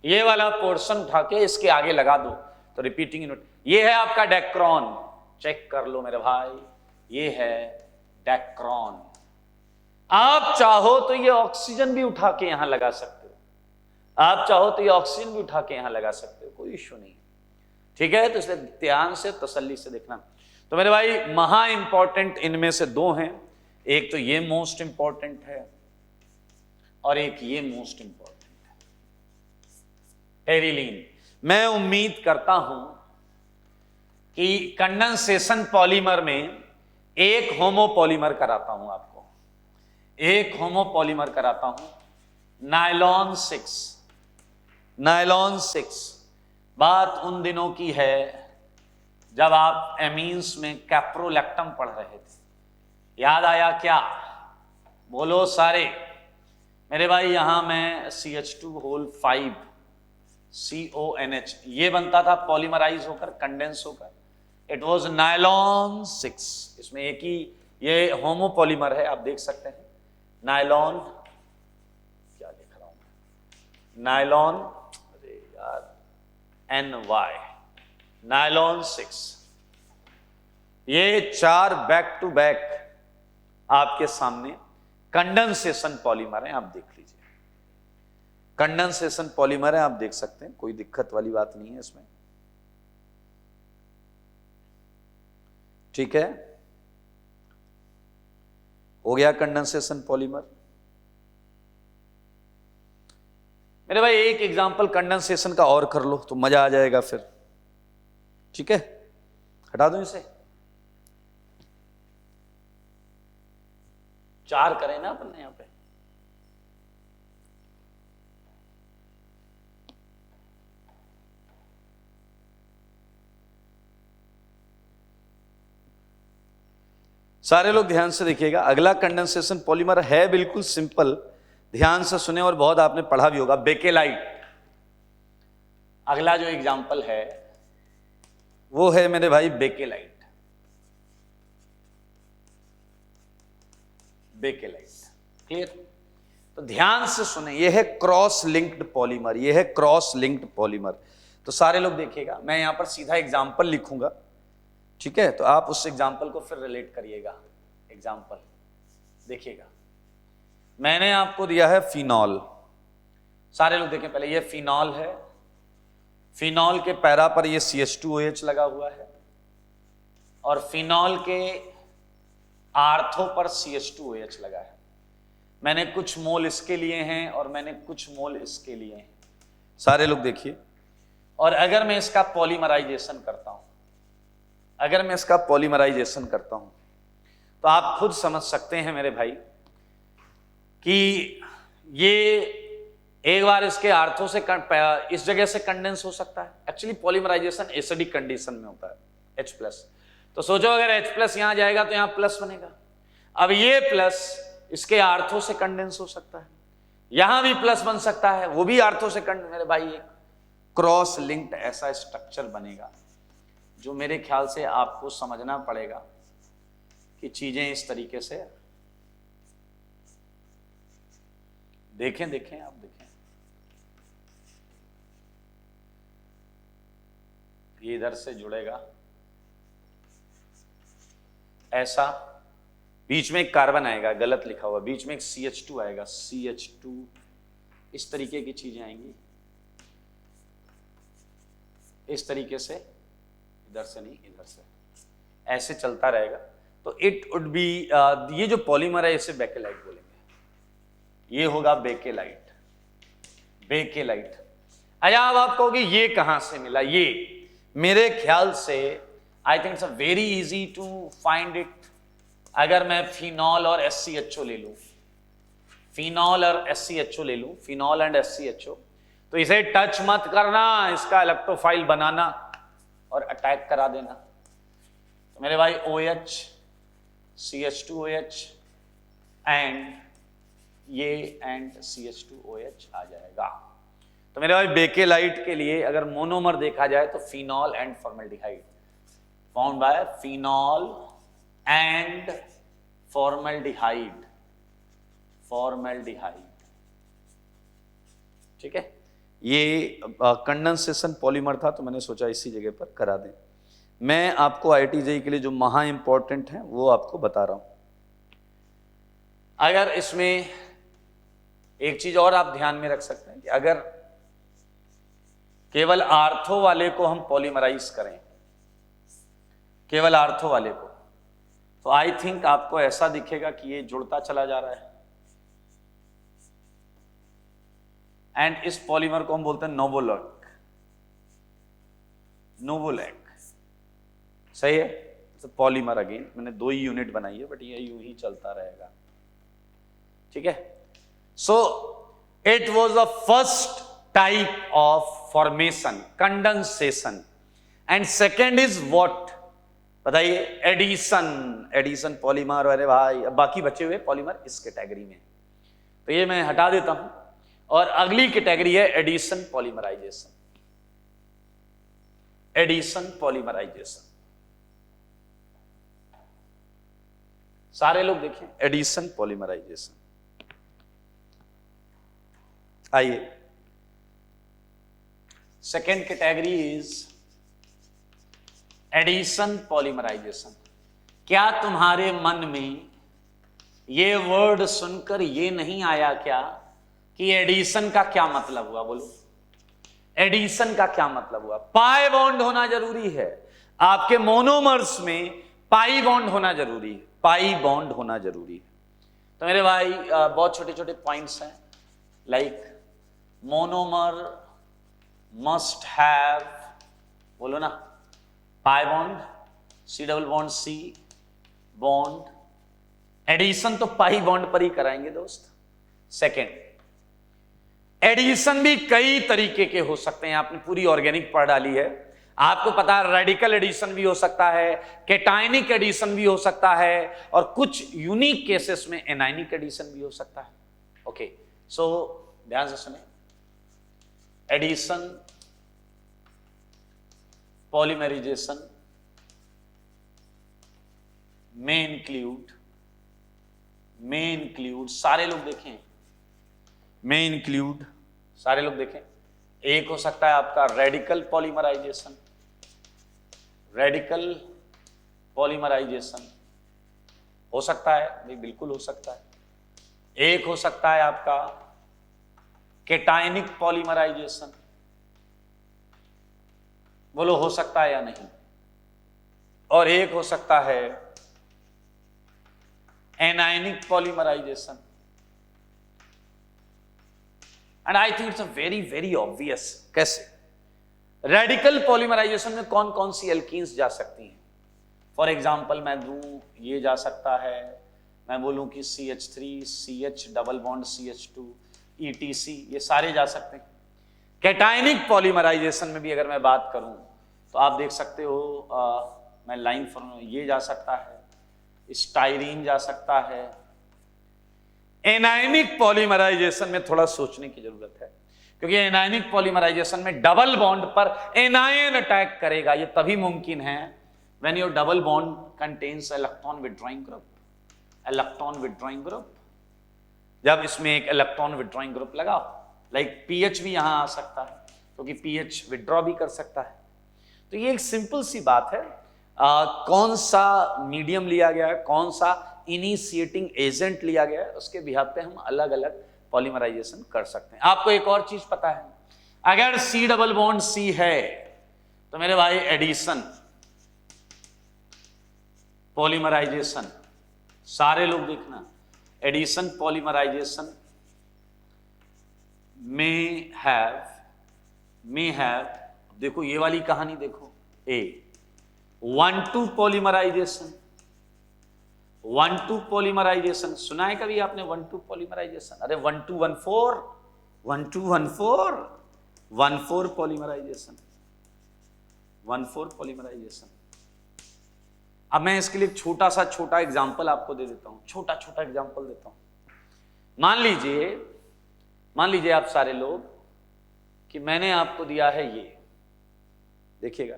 A: ये वाला पोर्शन उठा के इसके आगे लगा दो, तो रिपीटिंग यूनिट। ये है आपका डेक्रॉन, चेक कर लो मेरे भाई, ये है डेक्रॉन। आप चाहो तो ये ऑक्सीजन भी उठा के यहां लगा सकते हो, आप चाहो तो ये ऑक्सीजन भी उठा के यहां लगा सकते हो, कोई इश्यू नहीं, ठीक है। तो इसलिए ध्यान से तसल्ली से देखना। तो मेरे भाई महा इंपॉर्टेंट इनमें से दो हैं, एक तो ये मोस्ट इंपॉर्टेंट है और एक ये मोस्ट इंपॉर्टेंट है, टेरिलीन। मैं उम्मीद करता हूं कि कंडेंसेशन पॉलीमर में एक होमोपॉलीमर कराता हूं आपको, एक होमोपॉलीमर कराता हूं, नायलॉन 6। नायलॉन 6 बात उन दिनों की है जब आप एमीन्स में कैप्रोलैक्टम पढ़ रहे थे, याद आया क्या, बोलो सारे मेरे भाई। यहां मैं CH2 CONH ये बनता था पॉलीमराइज होकर, कंडेंस होकर, इट वाज नायलॉन 6। इसमें एक ही ये होमोपॉलीमर है, आप देख सकते हैं, नायलॉन, क्या लिख रहा हूं, नायलॉन, अरे यार NY, नायलॉन 6। ये 4 बैक टू बैक आपके सामने कंडेंसेशन पॉलीमर है, आप देख लीजिए, कंडेंसेशन पॉलीमर है, आप देख सकते हैं, कोई दिक्कत वाली बात नहीं है इसमें, ठीक है। हो गया कंडेंसेशन पॉलीमर। मेरे भाई एक एग्जांपल कंडेंसेशन का और कर लो तो मजा आ जाएगा फिर, ठीक है। हटा दो इसे, 4 करें ना अपन ने यहां पे। सारे लोग ध्यान से देखिएगा, अगला कंडेंसेशन पॉलीमर है बिल्कुल सिंपल, ध्यान से सुने और बहुत आपने पढ़ा भी होगा, बेकेलाइट। अगला जो एग्जांपल है वो है मेरे भाई बेकेलाइट, बेकेलाइट, क्लियर। तो ध्यान से सुने, ये है क्रॉस लिंक्ड पॉलीमर, ये है क्रॉस लिंक्ड पॉलीमर। तो सारे लोग देखिएगा, मैं यहां पर सीधा एग्जांपल लिखूंगा, ठीक है, तो आप उस एग्जाम्पल को फिर रिलेट करिएगा। एग्जाम्पल देखिएगा, मैंने आपको दिया है फिनॉल, सारे लोग देखें पहले, ये फिनॉल है, फिनॉल के पैरा पर ये CH2OH लगा हुआ है, और फिनॉल के आर्थो पर CH2OH लगा है। मैंने कुछ मोल इसके लिए हैं और मैंने कुछ मोल इसके लिए हैं, सारे लोग देखिए। और अगर मैं इसका पॉलीमराइजेशन करता हूं, अगर मैं इसका पॉलीमराइजेशन करता हूं तो आप खुद समझ सकते हैं मेरे भाई कि ये एक बार इसके आर्थो से इस जगह से कंडेंस हो सकता है। एक्चुअली पॉलीमराइजेशन एसिडिक कंडीशन में होता है H+, तो सोचो अगर H+ यहां जाएगा तो यहां प्लस बनेगा, अब ये प्लस इसके आर्थो से कंडेंस हो सकता है, यहां भी प्लस बन सकता है, वो भी आर्थो से कंडेंस। मेरे भाई एक क्रॉस लिंक्ड ऐसा स्ट्रक्चर बनेगा जो मेरे ख्याल से आपको समझना पड़ेगा कि चीजें इस तरीके से देखें आप देखें, ये इधर से जुड़ेगा ऐसा, बीच में एक कार्बन आएगा, गलत लिखा हुआ, बीच में एक CH2 आएगा, CH2, इस तरीके की चीजें आएंगी, इस तरीके से, इधर से नहीं इधर से, ऐसे चलता रहेगा। तो इट वुड बी, ये जो पॉलीमर है इसे बेकेलाइट बोलेंगे, ये होगा बेकेलाइट। अच्छा अब आप कहोगे ये कहां से मिला, ये मेरे ख्याल से I think it's very easy to find it. अगर मैं फिनॉल और SCHO ले लूं, फिनॉल और SCHO ले लूं, फिनॉल एंड SCHO, तो इसे टच मत करना, इसका इलेक्ट्रोफाइल बनाना और अटैक करा देना। तो मेरे भाई OH, CH2OH एंड ये एंड CH2OH आ जाएगा। तो मेरे भाई बेकेलाइट के लिए अगर मोनोमर देखा जाए तो phenol and formaldehyde, found by phenol and formaldehyde, ठीक है। ये कंडेंसेशन पॉलीमर था तो मैंने सोचा इसी जगह पर करा दें। मैं आपको IIT JEE के लिए जो महा इंपॉर्टेंट है वो आपको बता रहा हूं। अगर इसमें एक चीज और आप ध्यान में रख सकते हैं कि अगर केवल आर्थो वाले को हम पॉलीमराइज करें, केवल आर्थो वाले को, तो आई थिंक आपको ऐसा दिखेगा कि ये जुड़ता चला जा रहा है, एंड इस पॉलीमर को हम बोलते हैं नोवोलैक, सही है। तो पॉलीमर अगेन मैंने 2 ही यूनिट बनाई है, बट ये यूं ही चलता रहेगा, ठीक है। So it was the first type of formation, condensation, and second is what बताइए, एडिशन पॉलीमर। अरे भाई अब बाकी बचे हुए पॉलीमर इस कैटेगरी में, तो ये मैं हटा देता हूं, और अगली कैटेगरी है एडिशन पॉलीमराइजेशन। सारे लोग देखें, एडिशन पॉलीमराइजेशन। आइए, second category is addition polymerization. क्या तुम्हारे मन में ये वर्ड सुनकर ये नहीं आया क्या कि एडिशन का क्या मतलब हुआ? बोलो, एडिशन का क्या मतलब हुआ? पाई बॉन्ड होना जरूरी है, आपके मोनोमर्स में पाई बॉन्ड होना जरूरी है, पाई बॉन्ड होना जरूरी है। तो मेरे भाई बहुत छोटे छोटे पॉइंट्स हैं, लाइक मोनोमर मस्ट हैव, बोलो ना, pi bond, C double bond C bond, addition तो पाई बॉन्ड पर ही कराएंगे दोस्त। सेकेंड, एडिशन भी कई तरीके के हो सकते हैं, आपने पूरी ऑर्गेनिक पढ़ डाली है, आपको पता है रेडिकल एडिशन भी हो सकता है, कैटायनिक एडिशन भी हो सकता है, और कुछ यूनिक केसेस में एनायनिक एडिशन भी हो सकता है। ओके, सो ध्यान से सुने, एडिशन, पॉलीमराइजेशन में इंक्लूड, सारे लोग देखें, में इंक्लूड, सारे लोग देखें, एक हो सकता है आपका रेडिकल पॉलीमराइजेशन, हो सकता है भाई, बिल्कुल हो सकता है। एक हो सकता है आपका कैटायनिक पॉलीमराइजेशन, बोलो हो सकता है या नहीं। और एक हो सकता है anionic polymerization, and I think it's a very very obvious. कैसे? रेडिकल पॉलीमराइजेशन में कौन कौन सी एल्कीन्स जा सकती हैं? फॉर एग्जाम्पल मैं दूं, ये जा सकता है, मैं बोलूं कि CH3, CH double bond CH2, ETC, ये सारे जा सकते हैं। कैटायनिक पॉलीमराइजेशन में भी अगर मैं बात करूं तो आप देख सकते हो, मैं लाइन फॉर्म, ये जा सकता है, स्टाइरीन जा सकता है। एनायनिक पॉलीमराइजेशन में थोड़ा सोचने की जरूरत है, क्योंकि एनायनिक पॉलीमराइजेशन में डबल बॉन्ड पर एनायन अटैक करेगा। ये तभी मुमकिन है when your double bond contains electron withdrawing group. Electron withdrawing group, जब इसमें एक इलेक्ट्रॉन विड्रॉइंग ग्रुप लगाओ, लाइक पीएच भी यहां आ सकता है, क्योंकि पीएच विड्रॉ भी कर सकता है। तो ये एक सिंपल सी बात है, कौन सा मीडियम लिया गया है, कौन सा इनिशिएटिंग एजेंट लिया गया है, उसके बिहाफ पे हम अलग अलग पॉलीमराइजेशन कर सकते हैं। आपको एक और चीज पता है, अगर सी डबल बॉन्ड सी है तो मेरे भाई एडिशन, पॉलीमराइजेशन, सारे लोग देखना, एडिशन पॉलीमराइजेशन में हैव, देखो ये वाली कहानी देखो, ए 1,2 पॉलीमराइजेशन, 1,2 पॉलीमराइजेशन सुना है कभी आपने? 1,2 पॉलीमराइजेशन, अरे 1,2,1,4, 1,2,1,4, 1,4 पॉलीमराइजेशन, 1,4 पॉलीमराइजेशन। अब मैं इसके लिए छोटा एग्जांपल आपको दे देता हूं, छोटा एग्जांपल देता हूं। मान लीजिए आप सारे लोग कि मैंने आपको दिया है ये, देखिएगा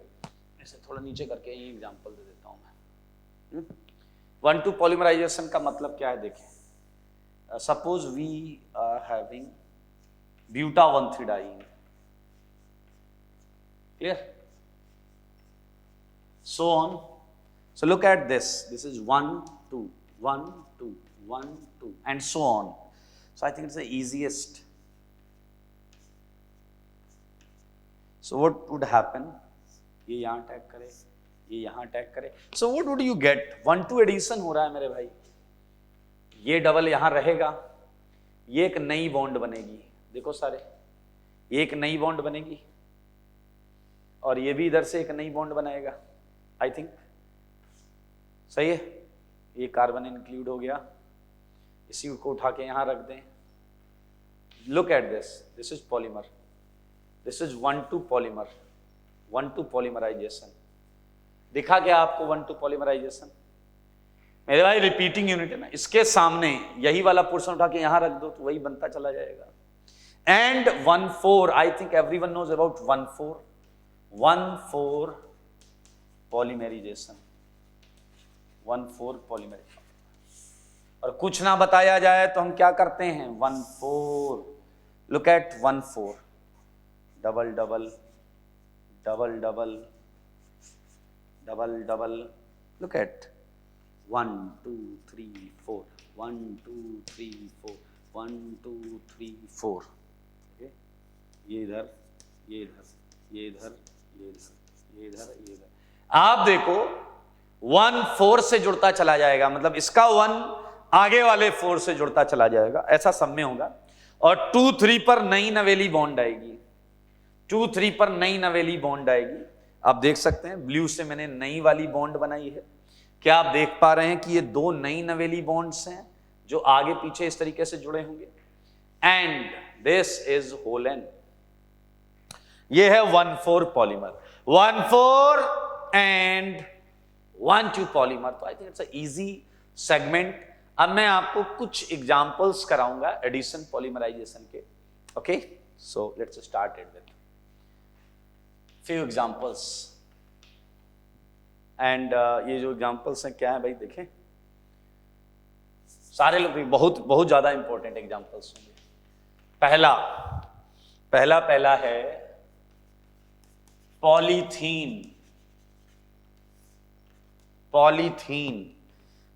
A: ऐसे थोड़ा नीचे करके ये एग्जांपल दे देता हूं मैं। 1,2 पॉलीमराइजेशन का मतलब क्या है देखें। Suppose we are having buta 1,3-डाइन, clear, so on. So look at this is 1 2 1 2 1 2 and so on. So I think it's the easiest. So what would happen, ये यहां अटैक करे, ये यहां अटैक करे, so what would you get? 1,2 addition हो रहा है मेरे भाई, ये डबल यहां रहेगा, ये एक नई बॉन्ड बनेगी, देखो सारे, ये एक नई बॉन्ड बनेगी और ये भी इधर से एक नई बॉन्ड बनाएगा। आई थिंक सही है, ये कार्बन इंक्लूड हो गया, इसी को उठा के यहां रख दें। Look at this is polymer, this is 1,2 polymer, 1,2 polymerization. दिखा क्या आपको 1,2 पॉलीमराइजेशन? मेरे भाई रिपीटिंग यूनिट है ना, इसके सामने यही वाला पोर्शन उठा के यहां रख दो तो वही बनता चला जाएगा। And 1,4, I think everyone knows about 1,4 polymerization, 1,4 polymerization. और कुछ ना बताया जाए तो हम क्या करते हैं, 1,4, look at 1,4, double double double double double double, look at 1 2 3 4, 1 2 3 4, 1 2 3 4, ये इधर, ये इधर, ये इधर, ये इधर, ये इधर, ये इधर। आप देखो 1,4 से जुड़ता चला जाएगा, मतलब इसका 1 आगे वाले 4 से जुड़ता चला जाएगा, ऐसा सब में होगा। और 2-3 पर नई नवेली बॉन्ड आएगी, 2-3 पर नई नवेली बॉन्ड आएगी। आप देख सकते हैं ब्लू से मैंने नई वाली बॉन्ड बनाई है। क्या आप देख पा रहे हैं कि ये 2 नई नवेली बॉन्ड्स हैं जो आगे पीछे इस तरीके से जुड़े होंगे। And this is whole N, ये है 1,4 पॉलीमर, 1,4 एंड 1,2 पॉलीमर। तो I think it's a easy segment. अब मैं आपको कुछ एग्जांपल्स कराऊंगा एडिशन पॉलीमराइजेशन के। Okay, so let's start it with few examples. And ये जो एग्जांपल्स हैं क्या है भाई, देखें सारे लोग बहुत बहुत ज्यादा इंपॉर्टेंट एग्जांपल्स होंगे। पहला है पॉलीथीन।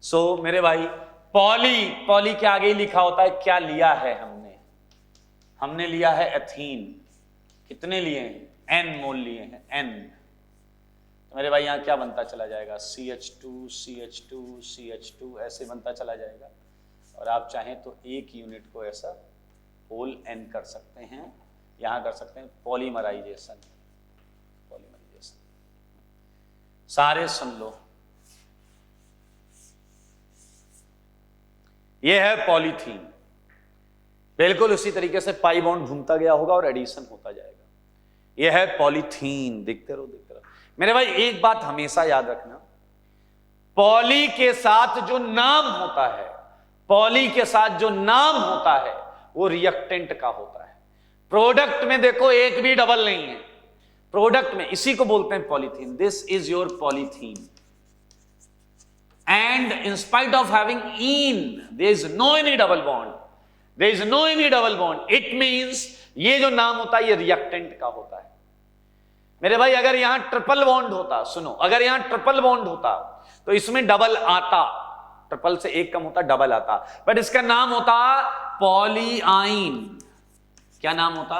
A: सो मेरे भाई पॉली के आगे ही लिखा होता है क्या लिया है हमने लिया है एथीन। कितने लिए हैं? n मोल लिए हैं, n। तो मेरे भाई यहां क्या बनता चला जाएगा, CH2 ऐसे बनता चला जाएगा। और आप चाहें तो एक यूनिट को ऐसा होल n कर सकते हैं, यहां कर सकते हैं पॉलीमराइजेशन। सारे सुन लो, ये है पॉलीथीन। बिल्कुल उसी तरीके से पाई बॉन्ड घूमता गया होगा और एडिशन होता जाएगा। ये है पॉलीथीन, देखते रहो। मेरे भाई एक बात हमेशा याद रखना, पॉली के साथ जो नाम होता है, पॉली के साथ जो नाम होता है वो रिएक्टेंट का होता है। प्रोडक्ट में देखो एक भी डबल नहीं है, प्रोडक्ट में, इसी को बोलते हैं polythene. This is your polythene and in spite of having in there is no any double bond, there is no any double bond, it means ये जो नाम होता है ये रिएक्टेंट का होता है। मेरे भाई अगर यहां ट्रिपल बॉन्ड होता, सुनो, अगर यहां ट्रिपल बॉन्ड होता तो इसमें डबल आता, ट्रिपल से एक कम होता डबल आता, बट इसका नाम होता पॉलीआइन। क्या नाम होता?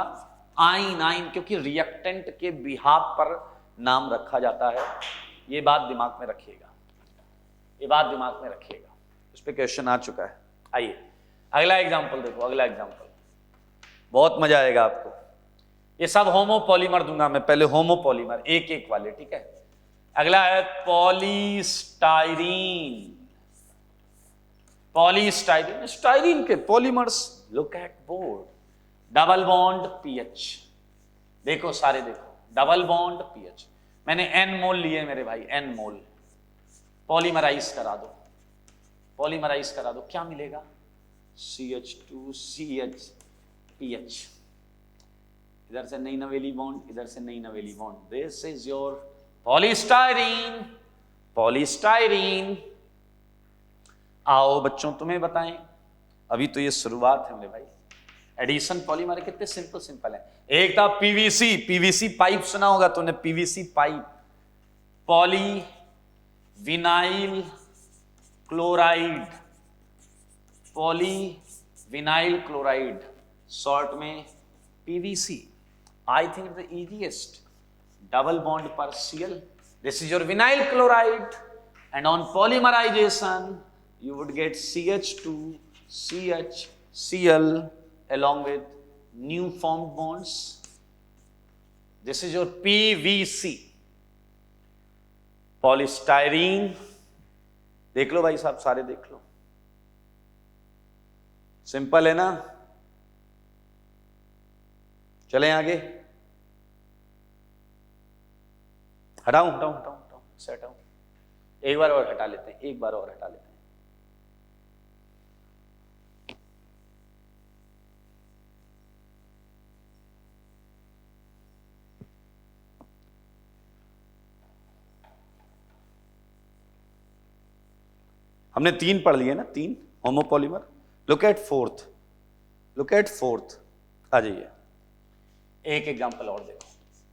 A: आइन, आइन, क्योंकि रिएक्टेंट के बिहाफ पर नाम रखा जाता है। ये बात दिमाग में रखिएगा, ये बात दिमाग में रखिएगा, इस पे क्वेश्चन आ चुका है। आइए अगला एग्जांपल देखो, अगला एग्जांपल बहुत मजा आएगा आपको। ये सब होमोपॉलीमर दूंगा मैं, पहले होमोपॉलीमर एक एक वाले, ठीक है। अगला है पॉलीस्टाइरीन। पॉलीस्टाइरीन, स्टाइरीन के polymers, look at board, double bond pH, देखो सारे देखो, डबल बॉन्ड पीएच, मैंने एन मोल लिए मेरे भाई, एन मोल। पॉलीमराइज करा दो, पॉलीमराइज करा दो, क्या मिलेगा? CH2CH पीएच, इधर से नई नवेली बॉन्ड, इधर से नई नवेली bond, this is your polystyrene. Polystyrene, आओ बच्चों तुम्हें बताएं, अभी तो ये शुरुआत है मेरे भाई। एडिशन पॉलीमर कितने सिंपल सिंपल है। एक था पीवीसी, पीवीसी पाइप सुना होगा तूने, PVC pipe, poly vinyl chloride, poly vinyl chloride, short में PVC. I think the easiest, double bond per Cl. This is your vinyl chloride, and on polymerization you would get CH2 CH Cl along with new formed bonds. This is your PVC. Polystyrene, देख लो भाई साहब, सारे देख लो, simple है ना। चलें आगे, हटाऊं हटाऊं हटाऊं हटाऊं से हटाऊं, एक बार और हटा लेते हैं, एक बार और हटा लेते हैं। हमने 3 पढ़ लिए ना, 3 homopolymer. Look at fourth, look at fourth, आ जाइए। एक एग्जांपल और देखो,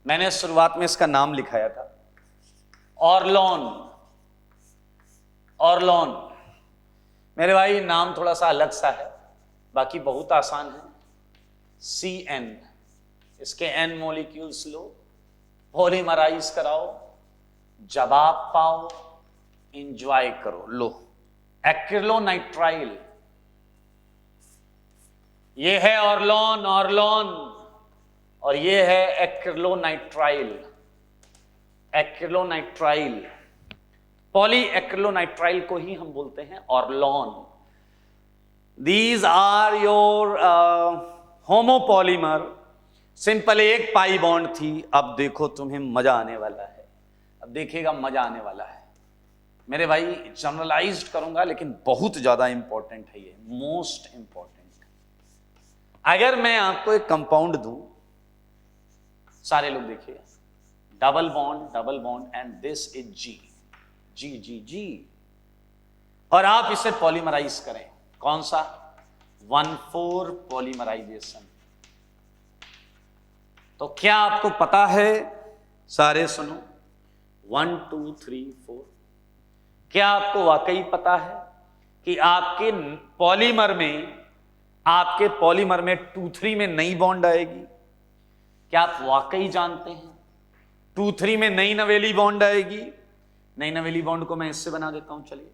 A: मैंने शुरुआत में इसका नाम लिखाया था ऑर्लोन। ऑर्लोन मेरे भाई नाम थोड़ा सा अलग सा है, बाकी बहुत आसान है। CN, इसके N मॉलिक्यूल्स लो, पॉलीमराइज कराओ, जवाब पाओ, इंजॉय करो। लो एक्रिलोनाइट्राइल, ये है ऑर्लोन, ऑर्लोन, और ये है एक्रिलोनाइट्राइल, एक्रिलोनाइट्राइल, पॉली एक्रिलोनाइट्राइल को ही हम बोलते हैं Orlon. These are your homopolymer. Simple एक पाई बॉन्ड थी, अब देखो तुम्हें मजा आने वाला है, अब देखिएगा मजा आने वाला है मेरे भाई। जनरलाइज्ड करूंगा लेकिन बहुत ज्यादा इंपॉर्टेंट है ये, मोस्ट इंपॉर्टेंट। अगर मैं आपको एक कंपाउंड दूं, सारे लोग देखिए, double bond and this is G, G G G, और आप इसे पॉलीमराइज करें, कौन सा? 1,4 पॉलीमराइजेशन। तो क्या आपको पता है, सारे सुनो, 1 2 3 4, क्या आपको वाकई पता है कि आपके पॉलीमर में 2,3 में नई बॉन्ड आएगी? क्या आप वाकई जानते हैं 2,3 में नई नवेली बॉन्ड आएगी? नई नवेली बॉन्ड को मैं इससे बना देता हूं, चलिए।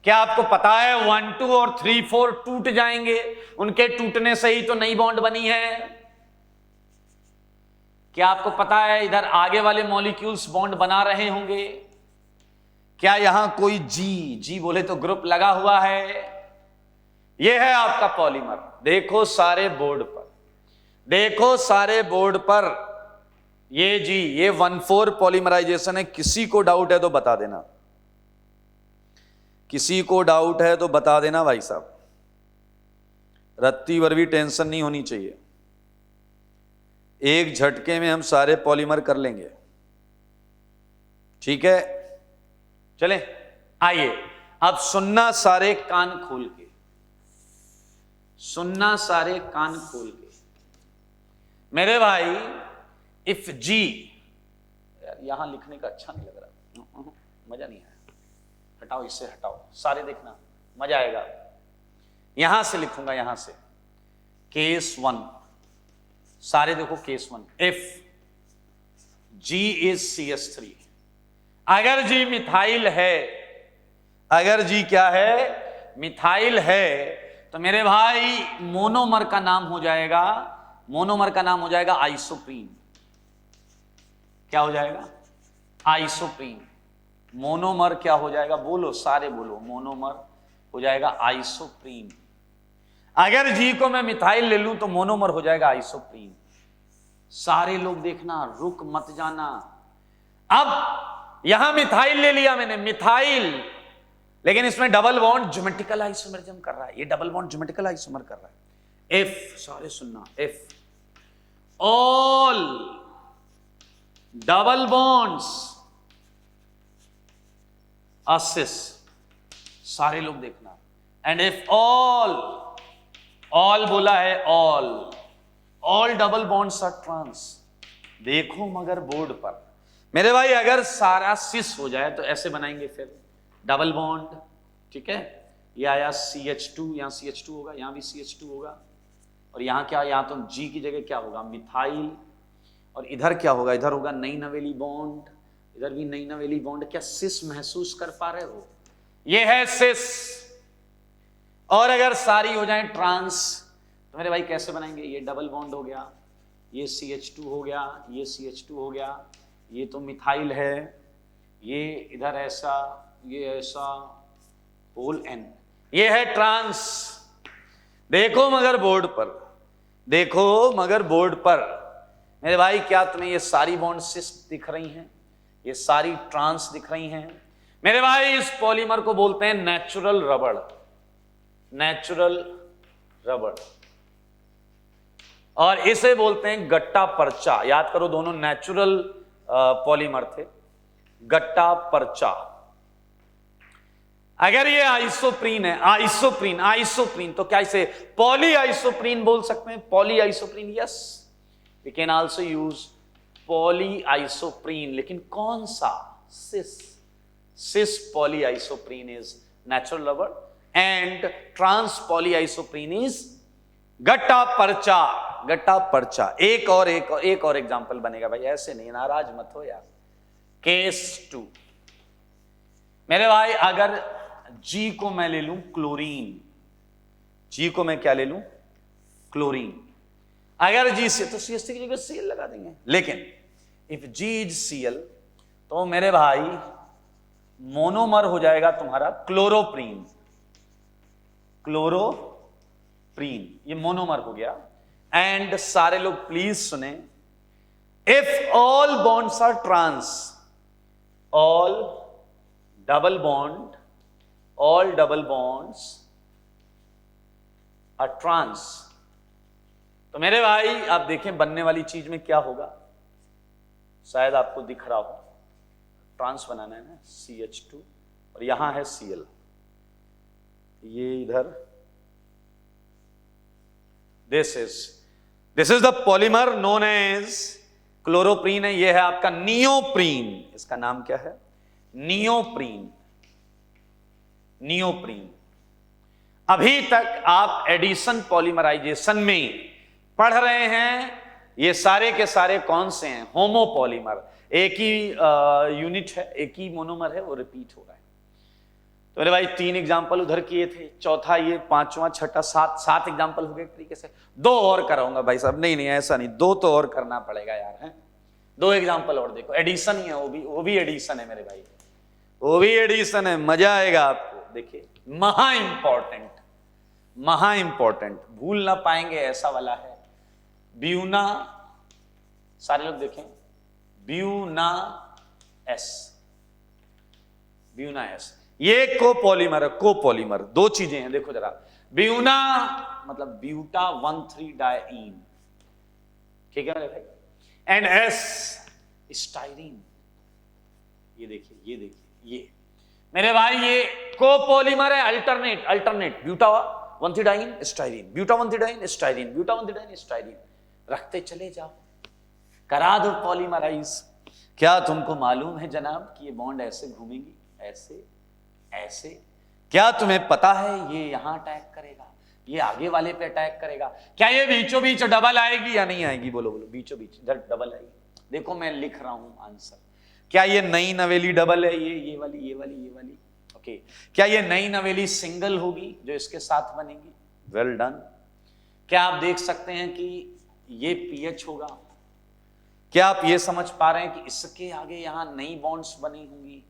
A: क्या आपको पता है 1 2 और 3 4 टूट जाएंगे, उनके टूटने से ही तो नई बॉन्ड बनी है। क्या आपको पता है इधर आगे वाले मॉलिक्यूल्स बॉन्ड बना रहे होंगे? क्या यहां कोई जी बोले तो ग्रुप लगा हुआ है? यह है आपका पॉलीमर। देखो सारे बोर्ड पर, देखो सारे बोर्ड पर, ये 1,4 पॉलीमराइजेशन है। किसी को डाउट है तो बता देना। किसी को डाउट है तो बता देना भाई साहब, रत्ती भर भी टेंशन नहीं होनी चाहिए, एक झटके में हम सारे पॉलीमर कर लेंगे, ठीक है। चलें, आइए अब सुनना सारे कान खोल के, सुनना सारे कान खोल के मेरे भाई। इफ जी, यार यहां लिखने का अच्छा नहीं लग रहा, मजा नहीं आया, हटाओ इससे, हटाओ, सारे देखना मजा आएगा। यहां से लिखूंगा, यहां से केस 1, सारे देखो case 1। If ji is CH3, अगर जी मिथाइल है, अगर जी क्या है, मिथाइल है, तो मेरे भाई मोनोमर का नाम हो जाएगा, मोनोमर का नाम हो जाएगा आइसोप्रीन। क्या हो जाएगा? आइसोप्रीन। मोनोमर क्या हो जाएगा? बोलो, सारे बोलो, मोनोमर हो जाएगा आइसोप्रीन। अगर जी को मैं मिथाइल ले लूं तो मोनोमर हो जाएगा आइसोप्रीन। सारे लोग देखना, रुक मत जाना। अब यहां मिथाइल ले लिया मैंने, मिथाइल, लेकिन इसमें डबल बॉन्ड ज्योमेट्रिकल आइसोमरिज्म कर रहा है, ये डबल बॉन्ड ज्योमेट्रिकल आइसोमर कर रहा है। इफ, सारे सुनना, if all double bonds are cis, सारे लोग देखना, एंड इफ ऑल, ऑल बोला है, all double bonds are trans. देखो मगर बोर्ड पर मेरे भाई, अगर सारा सिस हो जाए तो ऐसे बनाएंगे फिर डबल बॉन्ड, ठीक है। ये आया CH2, यहां CH2 होगा, यहां भी CH2 होगा, और यहां क्या, यहां तो G की जगह क्या होगा, मिथाइल, और इधर क्या होगा, इधर होगा नई नवेली बॉन्ड, इधर भी नई नवेली बॉन्ड। क्या सिस महसूस कर पा रहे हो? ये है सिस। और अगर सारी हो जाए ट्रांस तो मेरे भाई कैसे बनाएंगे? ये डबल बॉन्ड हो गया, ये CH2 हो गया, ये CH2 हो गया, ये तो मिथाइल है, ये इधर ऐसा, ये ऐसा, होल N, ये है ट्रांस। देखो मगर बोर्ड पर, देखो मगर बोर्ड पर मेरे भाई, क्या तुम्हें ये सारी बॉन्ड सिस दिख रही हैं? ये सारी ट्रांस दिख रही हैं? मेरे भाई इस पॉलीमर को बोलते हैं नेचुरल रबड़, नेचुरल रबड़, और इसे बोलते हैं गट्टा पर्चा। याद करो, दोनों नेचुरल पॉलीमर थे, गट्टा पर्चा। अगर ये आइसोप्रीन है, आइसोप्रीन, आइसोप्रीन, तो क्या इसे पॉली आइसोप्रीन बोल सकते हैं? Poly isoprene, yes, we can also use poly isoprene, लेकिन कौन सा? Cis, cis poly isoprene is natural रबड़, and trans poly isoprene is gutta percha, gutta पर्चा। एक और एग्जांपल बनेगा भाई, ऐसे नहीं, नाराज मत हो यार। केस 2 मेरे भाई, अगर जी को मैं ले लूं क्लोरीन, जी को मैं क्या ले लूं? क्लोरीन। अगर जी से, तो CH3 की जगह Cl लगा देंगे, लेकिन इफ जी इज Cl तो मेरे भाई मोनोमर हो जाएगा तुम्हारा क्लोरोप्रीन, क्लोरोप्रीन, ये मोनोमर हो गया। एंड सारे लोग प्लीज सुने, if all bonds are trans, all double bond, all double bonds are trans, तो मेरे भाई आप देखें बनने वाली चीज में क्या होगा, शायद आपको दिख रहा हो, ट्रांस बनाना है ना, CH2, और यहां है Cl, ये इधर, this is the polymer known as chloroprene है, ये है आपका नियोप्रीन, इसका नाम क्या है? Neoprene, neoprene. अभी तक आप एडिशन पॉलीमराइजेशन में पढ़ रहे हैं, ये सारे के सारे कौन से हैं? होमोपॉलीमर, एक ही यूनिट है, एक ही मोनोमर है, वो रिपीट हो रहा है। तो मेरे भाई 3 एग्जाम्पल उधर किए थे, चौथा ये, 5वां, छठा, 7 एग्जाम्पल हो गए एक तरीके से। 2 और कराऊंगा भाई साहब, नहीं ऐसा नहीं, 2 तो और करना पड़ेगा यार, है 2 एग्जाम्पल और देखो, एडिशन ही है, वो भी एडिशन है मेरे भाई, वो भी एडिशन है, मजा आएगा आपको। देखिए, महा इंपॉर्टेंट, भूल ना पाएंगे ऐसा वाला है, ब्यूना, सारे लोग देखें, ब्यूना एस, ये कोपॉलीमर है, कोपॉलीमर। दो चीजें हैं, देखो जरा, ब्यूना मतलब ब्यूटा 1,3 डाइईन, ठीक है मेरे भाई, एंड एस स्टाइरीन। ये देखिए, ये देखिए, ये मेरे भाई ये कोपॉलीमर है, alternate, alternate, buta 1,3 diene styrene, buta 1,3 diene styrene, buta 1,3 diene styrene, रखते चले जाओ, करा दो पॉलीमराइज। क्या तुमको मालूम है जनाब कि ये बॉन्ड ऐसे घूमेंगी, ऐसे ऐसे? क्या तुम्हें पता है ये यहां अटैक करेगा, ये आगे वाले पे अटैक करेगा? क्या ये बीचों बीच डबल आएगी या नहीं आएगी? बोलो बोलो, बीचों बीच इधर डबल आएगी। देखो मैं लिख रहा हूं आंसर। क्या ये नई नवेली डबल है? ये वाली, ये वाली, ये वाली, ओके। क्या ये नई नवेली सिंगल होगी जो इसके साथ बनेगी? Well done. क्या आप देख सकते हैं कि ये पीएच होगा? क्या आप ये समझ पा रहे हैं कि इसके आगे यहां नई बॉन्ड्स बनी होंगी?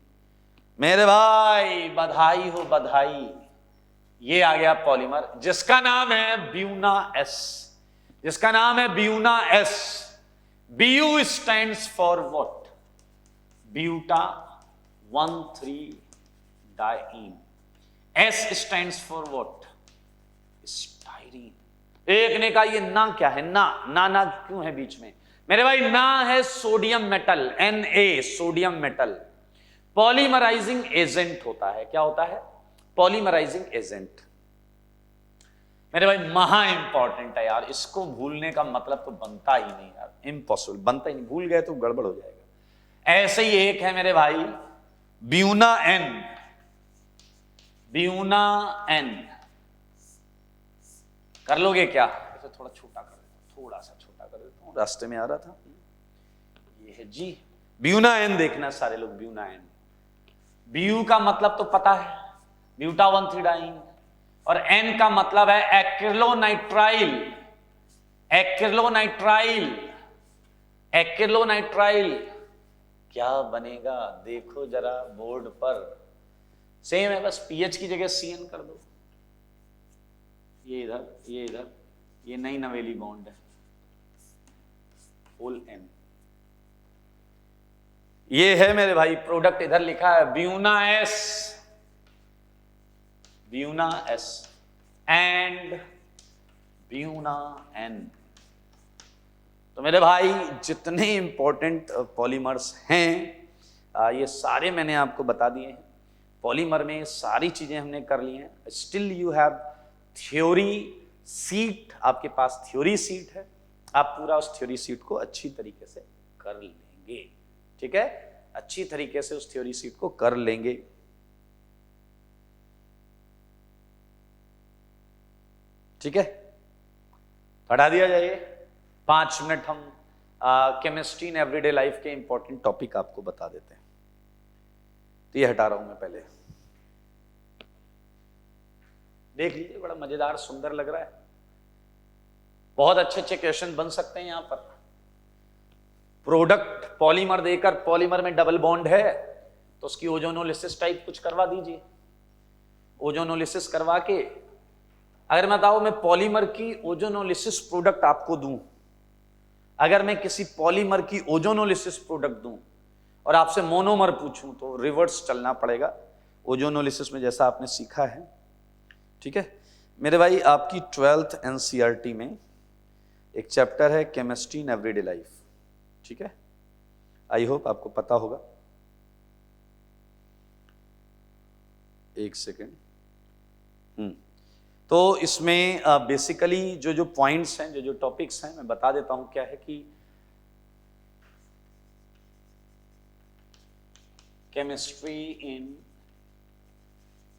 A: मेरे भाई बधाई हो, बधाई। ये आ गया पॉलीमर जिसका नाम है ब्यूना एस, जिसका नाम है Buna S. BU stands for what? Buta 1,3 diene. S stands for what? Styrene. एक ने कहा ये ना क्या है? ना क्यों है बीच में? मेरे भाई ना है sodium metal, Na, sodium metal. Polymerising agent होता है। क्या होता है? Polymerising agent. मेरे भाई महा इंपॉर्टेंट है यार, इसको भूलने का मतलब तो बनता ही नहीं यार, इम्पॉसिबल, बनता ही नहीं। भूल गए तो गड़बड़ हो जाएगा। ऐसे ही एक है मेरे भाई ब्यूना एन, ब्यूना एन। कर लोगे क्या? इसे थोड़ा छोटा कर देता हूं, थोड़ा सा छोटा कर देता हूं, रास्ते में आ रहा था। ये है जी ब्यूना एन, देखना सारे लोग, ब्यूना एन। ब्यू का मतलब तो पता है, ब्यूटा 1,3 डाइईन, और एन का मतलब है एक्रिलोनाइट्राइल, एक्रिलोनाइट्राइल, एक्रिलोनाइट्राइल। क्या बनेगा देखो जरा बोर्ड पर, सेम है, बस पीएच की जगह CN कर दो। ये इधर, ये इधर, ये नई नवेली बॉन्ड है, फुल N। ये है मेरे भाई प्रोडक्ट, इधर लिखा है Buna S, Buna S and Buna N. तो मेरे भाई जितने इंपॉर्टेंट पॉलीमर्स हैं ये सारे मैंने आपको बता दिए हैं। पॉलीमर में सारी चीजें हमने कर ली हैं। Still you have theory seat, आपके पास थ्योरी सीट है, आप पूरा उस थ्योरी सीट को अच्छी तरीके से कर लेंगे, ठीक है? अच्छी तरीके से उस थ्योरी सीट को कर लेंगे। ठीक है, हटा दिया जाइए। 5 मिनट हम केमिस्ट्री इन एवरीडे लाइफ के इंपॉर्टेंट टॉपिक आपको बता देते हैं। तो ये हटा रहा हूं मैं पहले, देख लीजिए, बड़ा मजेदार सुंदर लग रहा है। बहुत अच्छे अच्छे क्वेश्चन बन सकते हैं यहां पर। प्रोडक्ट पॉलीमर देकर, पॉलीमर में डबल बॉन्ड है तो उसकी ओजोनोलिसिस टाइप कुछ करवा दीजिए। ओजोनोलिसिस करवा के, अगर मैं बताऊं मैं पॉलीमर की ओजोनोलिसिस प्रोडक्ट आपको दूं, अगर मैं किसी पॉलीमर की ओजोनोलिसिस प्रोडक्ट दूं और आपसे मोनोमर पूछूं तो रिवर्स चलना पड़ेगा ओजोनोलिसिस में, जैसा आपने सीखा है। ठीक है मेरे भाई, आपकी 12th NCERT में एक चैप्टर है केमिस्ट्री इन एवरीडे लाइफ। ठीक है, आई होप आपको पता होगा। एक सेकेंड। तो इसमें बेसिकली जो पॉइंट्स हैं, जो टॉपिक्स हैं, मैं बता देता हूं। क्या है कि केमिस्ट्री इन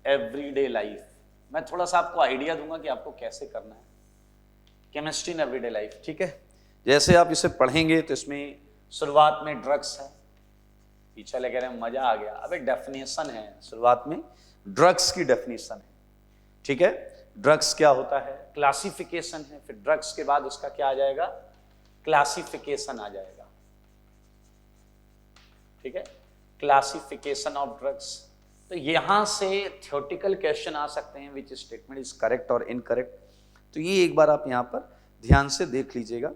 A: एवरीडे लाइफ, मैं थोड़ा सा आपको आइडिया दूंगा कि आपको कैसे करना है केमिस्ट्री इन एवरीडे लाइफ। ठीक है, जैसे आप इसे पढ़ेंगे तो इसमें शुरुआत में ड्रग्स है, पीछे लगे रहे मजा आ गया। अबे डेफिनेशन है, शुरुआत में ड्रग्स की डेफिनेशन है। ठीक है, ड्रग्स क्या होता है, क्लासिफिकेशन है, फिर ड्रग्स के बाद उसका क्या आ जाएगा, क्लासिफिकेशन आ जाएगा। ठीक है, क्लासिफिकेशन ऑफ ड्रग्स। तो यहां से थ्योरेटिकल क्वेश्चन आ सकते हैं, विच स्टेटमेंट इज करेक्ट और इनकरेक्ट। तो ये एक बार आप यहां पर ध्यान से देख लीजिएगा।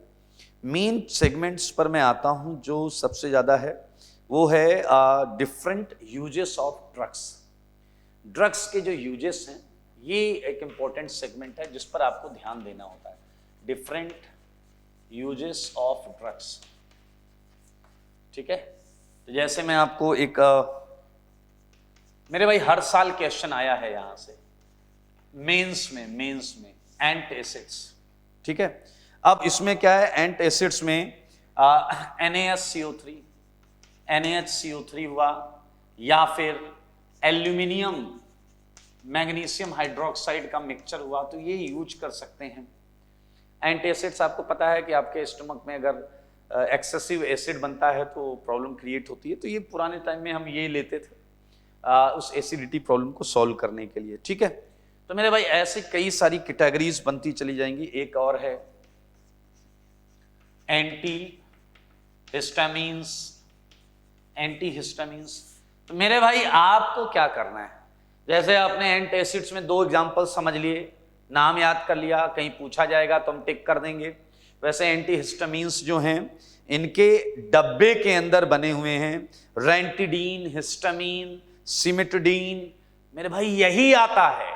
A: मेन सेगमेंट्स पर मैं आता हूं, जो सबसे ज्यादा है वो है different uses of drugs. Drugs के जो यूजेस हैं, ये एक इंपॉर्टेंट सेगमेंट है जिस पर आपको ध्यान देना होता है। डिफरेंट यूजेस ऑफ ड्रग्स, ठीक है। तो जैसे मैं आपको एक मेरे भाई हर साल क्वेश्चन आया है यहां से मेंस में एंटासिड्स, ठीक है। अब इसमें क्या है, एंटासिड्स में NaHCO3 हुआ, या फिर एल्यूमिनियम मैग्नीशियम हाइड्रोक्साइड का मिक्सचर हुआ, तो ये यूज कर सकते हैं। एंटासिड्स आपको पता है कि आपके स्टमक में अगर एक्सेसिव एसिड बनता है तो प्रॉब्लम क्रिएट होती है, तो ये पुराने टाइम में हम ये लेते थे उस एसिडिटी प्रॉब्लम को सॉल्व करने के लिए, ठीक है। तो मेरे भाई ऐसे कई सारी कैटेगरीज बनती चली जाएंगी। एक और है एंटीहिस्टामिन्स। तो मेरे भाई आपको क्या करना है, जैसे आपने एंटासिड्स में 2 एग्जांपल समझ लिए, नाम याद कर लिया, कहीं पूछा जाएगा तो हम टिक कर देंगे। वैसे एंटीहिस्टामिन्स जो हैं इनके डब्बे के अंदर बने हुए हैं रेंटिडीन, हिस्टामिन, सिमिटडीन। मेरे भाई यही आता है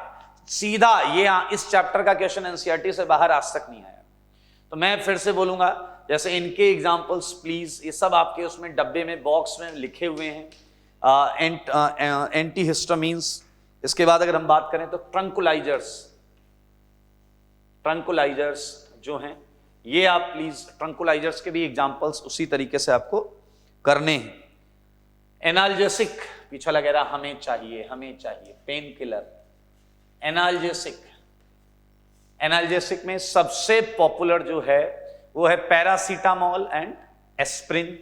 A: सीधा, ये इस चैप्टर का क्वेश्चन एनसीईआरटी से बाहर आज तक नहीं आया। तो मैं फिर से बोलूंगा, जैसे इनके एग्जांपल्स प्लीज, ये सब आपके उसमें डब्बे में बॉक्स में लिखे हुए हैं। एंटीहिस्टामिन्स। इसके बाद अगर हम बात करें तो ट्रंकुलाइजर्स जो हैं, ये आप प्लीज ट्रंकुलाइजर्स के भी एग्जांपल्स उसी तरीके से आपको करने हैं। एनाल्जेसिक, पीछा लग रहा हमें चाहिए पेन किलर। एनाल्जेसिक में सबसे पॉपुलर जो है वो है पैरासीटामोल एंड एस्प्रिन,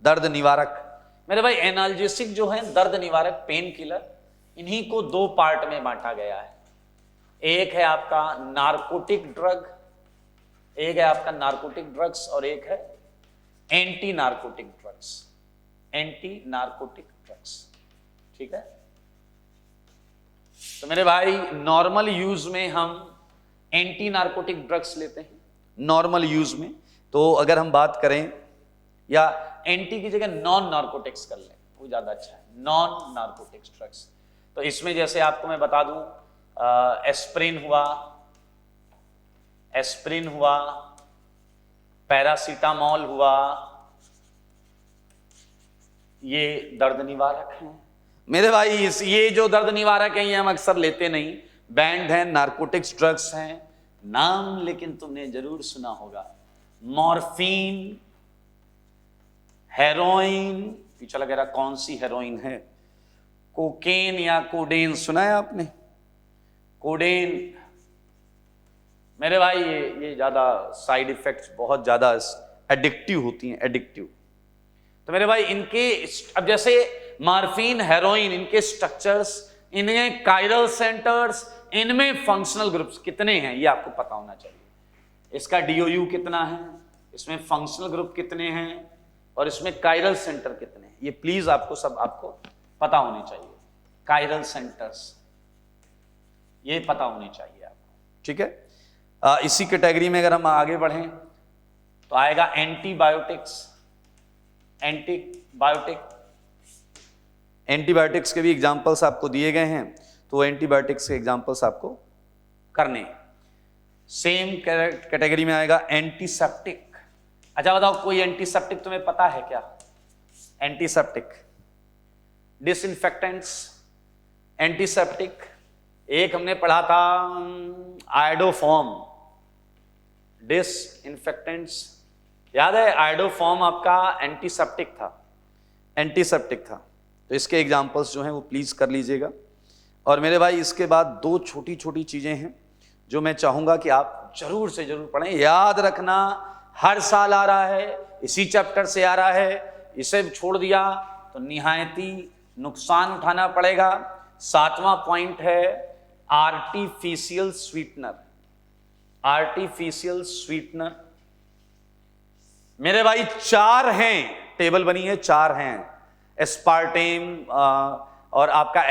A: दर्द निवारक। मेरे भाई एनाल्जेसिक जो है दर्द निवारक, पेन किलर, इन्हीं को 2 पार्ट में बांटा गया है। एक है आपका नारकोटिक ड्रग्स और एक है एंटी नारकोटिक ड्रग्स, ठीक है। तो मेरे भाई नॉर्मल यूज में हम एंटी नारकोटिक ड्रग्स लेते हैं, नॉर्मल यूज में। तो अगर हम बात करें, या एंटी की जगह नॉन नारकोटिक्स कर लें, वो ज्यादा अच्छा है, नॉन नारकोटिक्स ड्रग्स। तो इसमें जैसे आपको मैं बता दूं, एस्प्रिन हुआ, पैरासीटामोल हुआ, ये दर्द निवारक हैं। मेरे भाई ये जो दर्द निवारक है ये हम अक्सर लेते नहीं, बैंड है, नारकोटिक्स ड्रग्स हैं, नाम लेकिन तुमने जरूर सुना होगा। मॉर्फिन, हेरोइन, पीछे लग रहा कौन सी हेरोइन है, कोकेन या कोडेन, सुना है आपने? कोडेन। मेरे भाई ये ज्यादा साइड इफेक्ट्स बहुत ज्यादा एडिक्टिव होती हैं, एडिक्टिव। तो मेरे भाई इनके, अब जैसे मॉर्फिन, हेरोइन, इनके स्ट्रक्चर्स, इनमें कायरल सेंटर्स, इनमें फंक्शनल ग्रुप्स कितने हैं ये आपको पता होना चाहिए। इसका DOU कितना है, इसमें फंक्शनल ग्रुप कितने हैं, और इसमें कायरल सेंटर कितने हैं, ये प्लीज आपको सब पता होने चाहिए। कायरल सेंटर्स ये पता होने चाहिए आपको, ठीक है। इसी कैटेगरी में अगर हम आगे बढ़ें तो आएगा एंटीबायोटिक्स के भी एग्जांपल्स आपको दिए गए हैं, तो एंटीबायोटिक्स के एग्जांपल्स आपको करने हैं। सेम कैटेगरी में आएगा एंटीसेप्टिक। अच्छा बताओ, कोई एंटीसेप्टिक तुम्हें पता है क्या? Antiseptic, disinfectants, antiseptic. एक हमने पढ़ा था आयोडोफॉर्म, डिसइंफेक्टेंट्स, याद है? आयोडोफॉर्म आपका एंटीसेप्टिक था। तो इसके एग्जांपल्स जो हैं वो प्लीज कर लीजिएगा। और मेरे भाई इसके बाद 2 छोटी छोटी चीजें हैं जो मैं चाहूंगा कि आप जरूर से जरूर पढ़ें। याद रखना, हर साल आ रहा है, इसी चैप्टर से आ रहा है, इसे छोड़ दिया तो निहायती नुकसान उठाना पड़ेगा। 7वां पॉइंट है आर्टिफिशियल स्वीटनर। मेरे भाई 4 हैं, टेबल बनी है, 4 हैं। एस्पार्टेम और आपका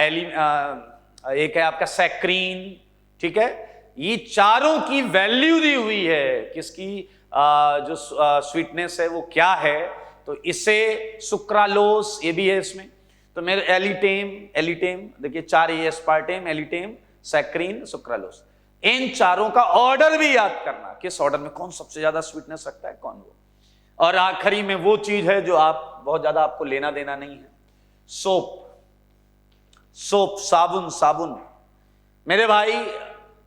A: एक है आपका सैक्रीन, ठीक है। ये चारों की वैल्यू दी हुई है, किसकी जो स्वीटनेस है वो क्या है। तो इसे सुक्रालोस, ये भी है इसमें। तो मेरे एलिटेम देखिए 4 एस्पार्टेम, एलिटेम, सैक्रीन, सुक्रालोस, इन चारों का ऑर्डर भी याद करना, किस ऑर्डर में कौन सबसे ज्यादा स्वीटनेस रखता है, कौन वो। और आखिरी में वो चीज है जो आप बहुत ज्यादा आपको लेना देना नहीं है, सोप, साबुन। मेरे भाई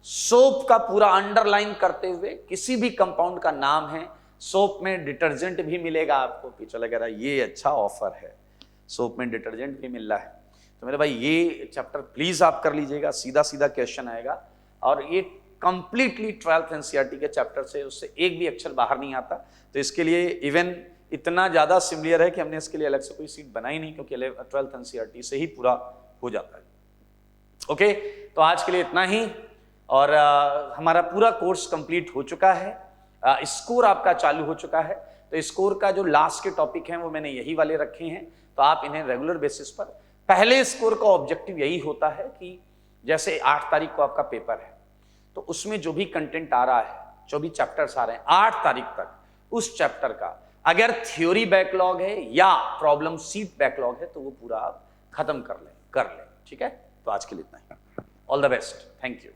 A: सोप का पूरा अंडरलाइन करते हुए, किसी भी कंपाउंड का नाम है, सोप में डिटर्जेंट भी मिलेगा आपको, पीछे लग रहा है ये अच्छा ऑफर है, सोप में डिटर्जेंट भी मिल रहा है। तो मेरे भाई ये चैप्टर प्लीज आप कर लीजिएगा, सीधा सीधा क्वेश्चन आएगा, और ये कंप्लीटली 12th एनसीईआरटी के चैप्टर से, उससे एक भी अक्षर बाहर नहीं आता। तो इसके लिए इवन इतना ज्यादा सिमिलर है कि हमने इसके लिए अलग से कोई सीट बनाई नहीं, क्योंकि 12th एनसीईआरटी से ही पूरा हो जाता है। ओके, तो आज के लिए इतना ही, और हमारा पूरा कोर्स कंप्लीट हो चुका है, स्कोर आपका चालू हो चुका है। तो स्कोर का जो लास्ट के टॉपिक हैं वो मैंने यही वाले रखे हैं, तो आप इन्हें रेगुलर बेसिस पर, पहले स्कोर का ऑब्जेक्टिव यही होता है कि जैसे 8 तारीख को आपका पेपर है, तो उसमें जो भी कंटेंट आ रहा है, जो भी चैप्टर्स आ रहे हैं 8 तारीख तक, उस चैप्टर का अगर थ्योरी बैकलॉग है या प्रॉब्लम सीट बैकलॉग है तो वो पूरा आप खत्म कर लें। ठीक है, तो आज के लिए इतना ही। All the best, thank you.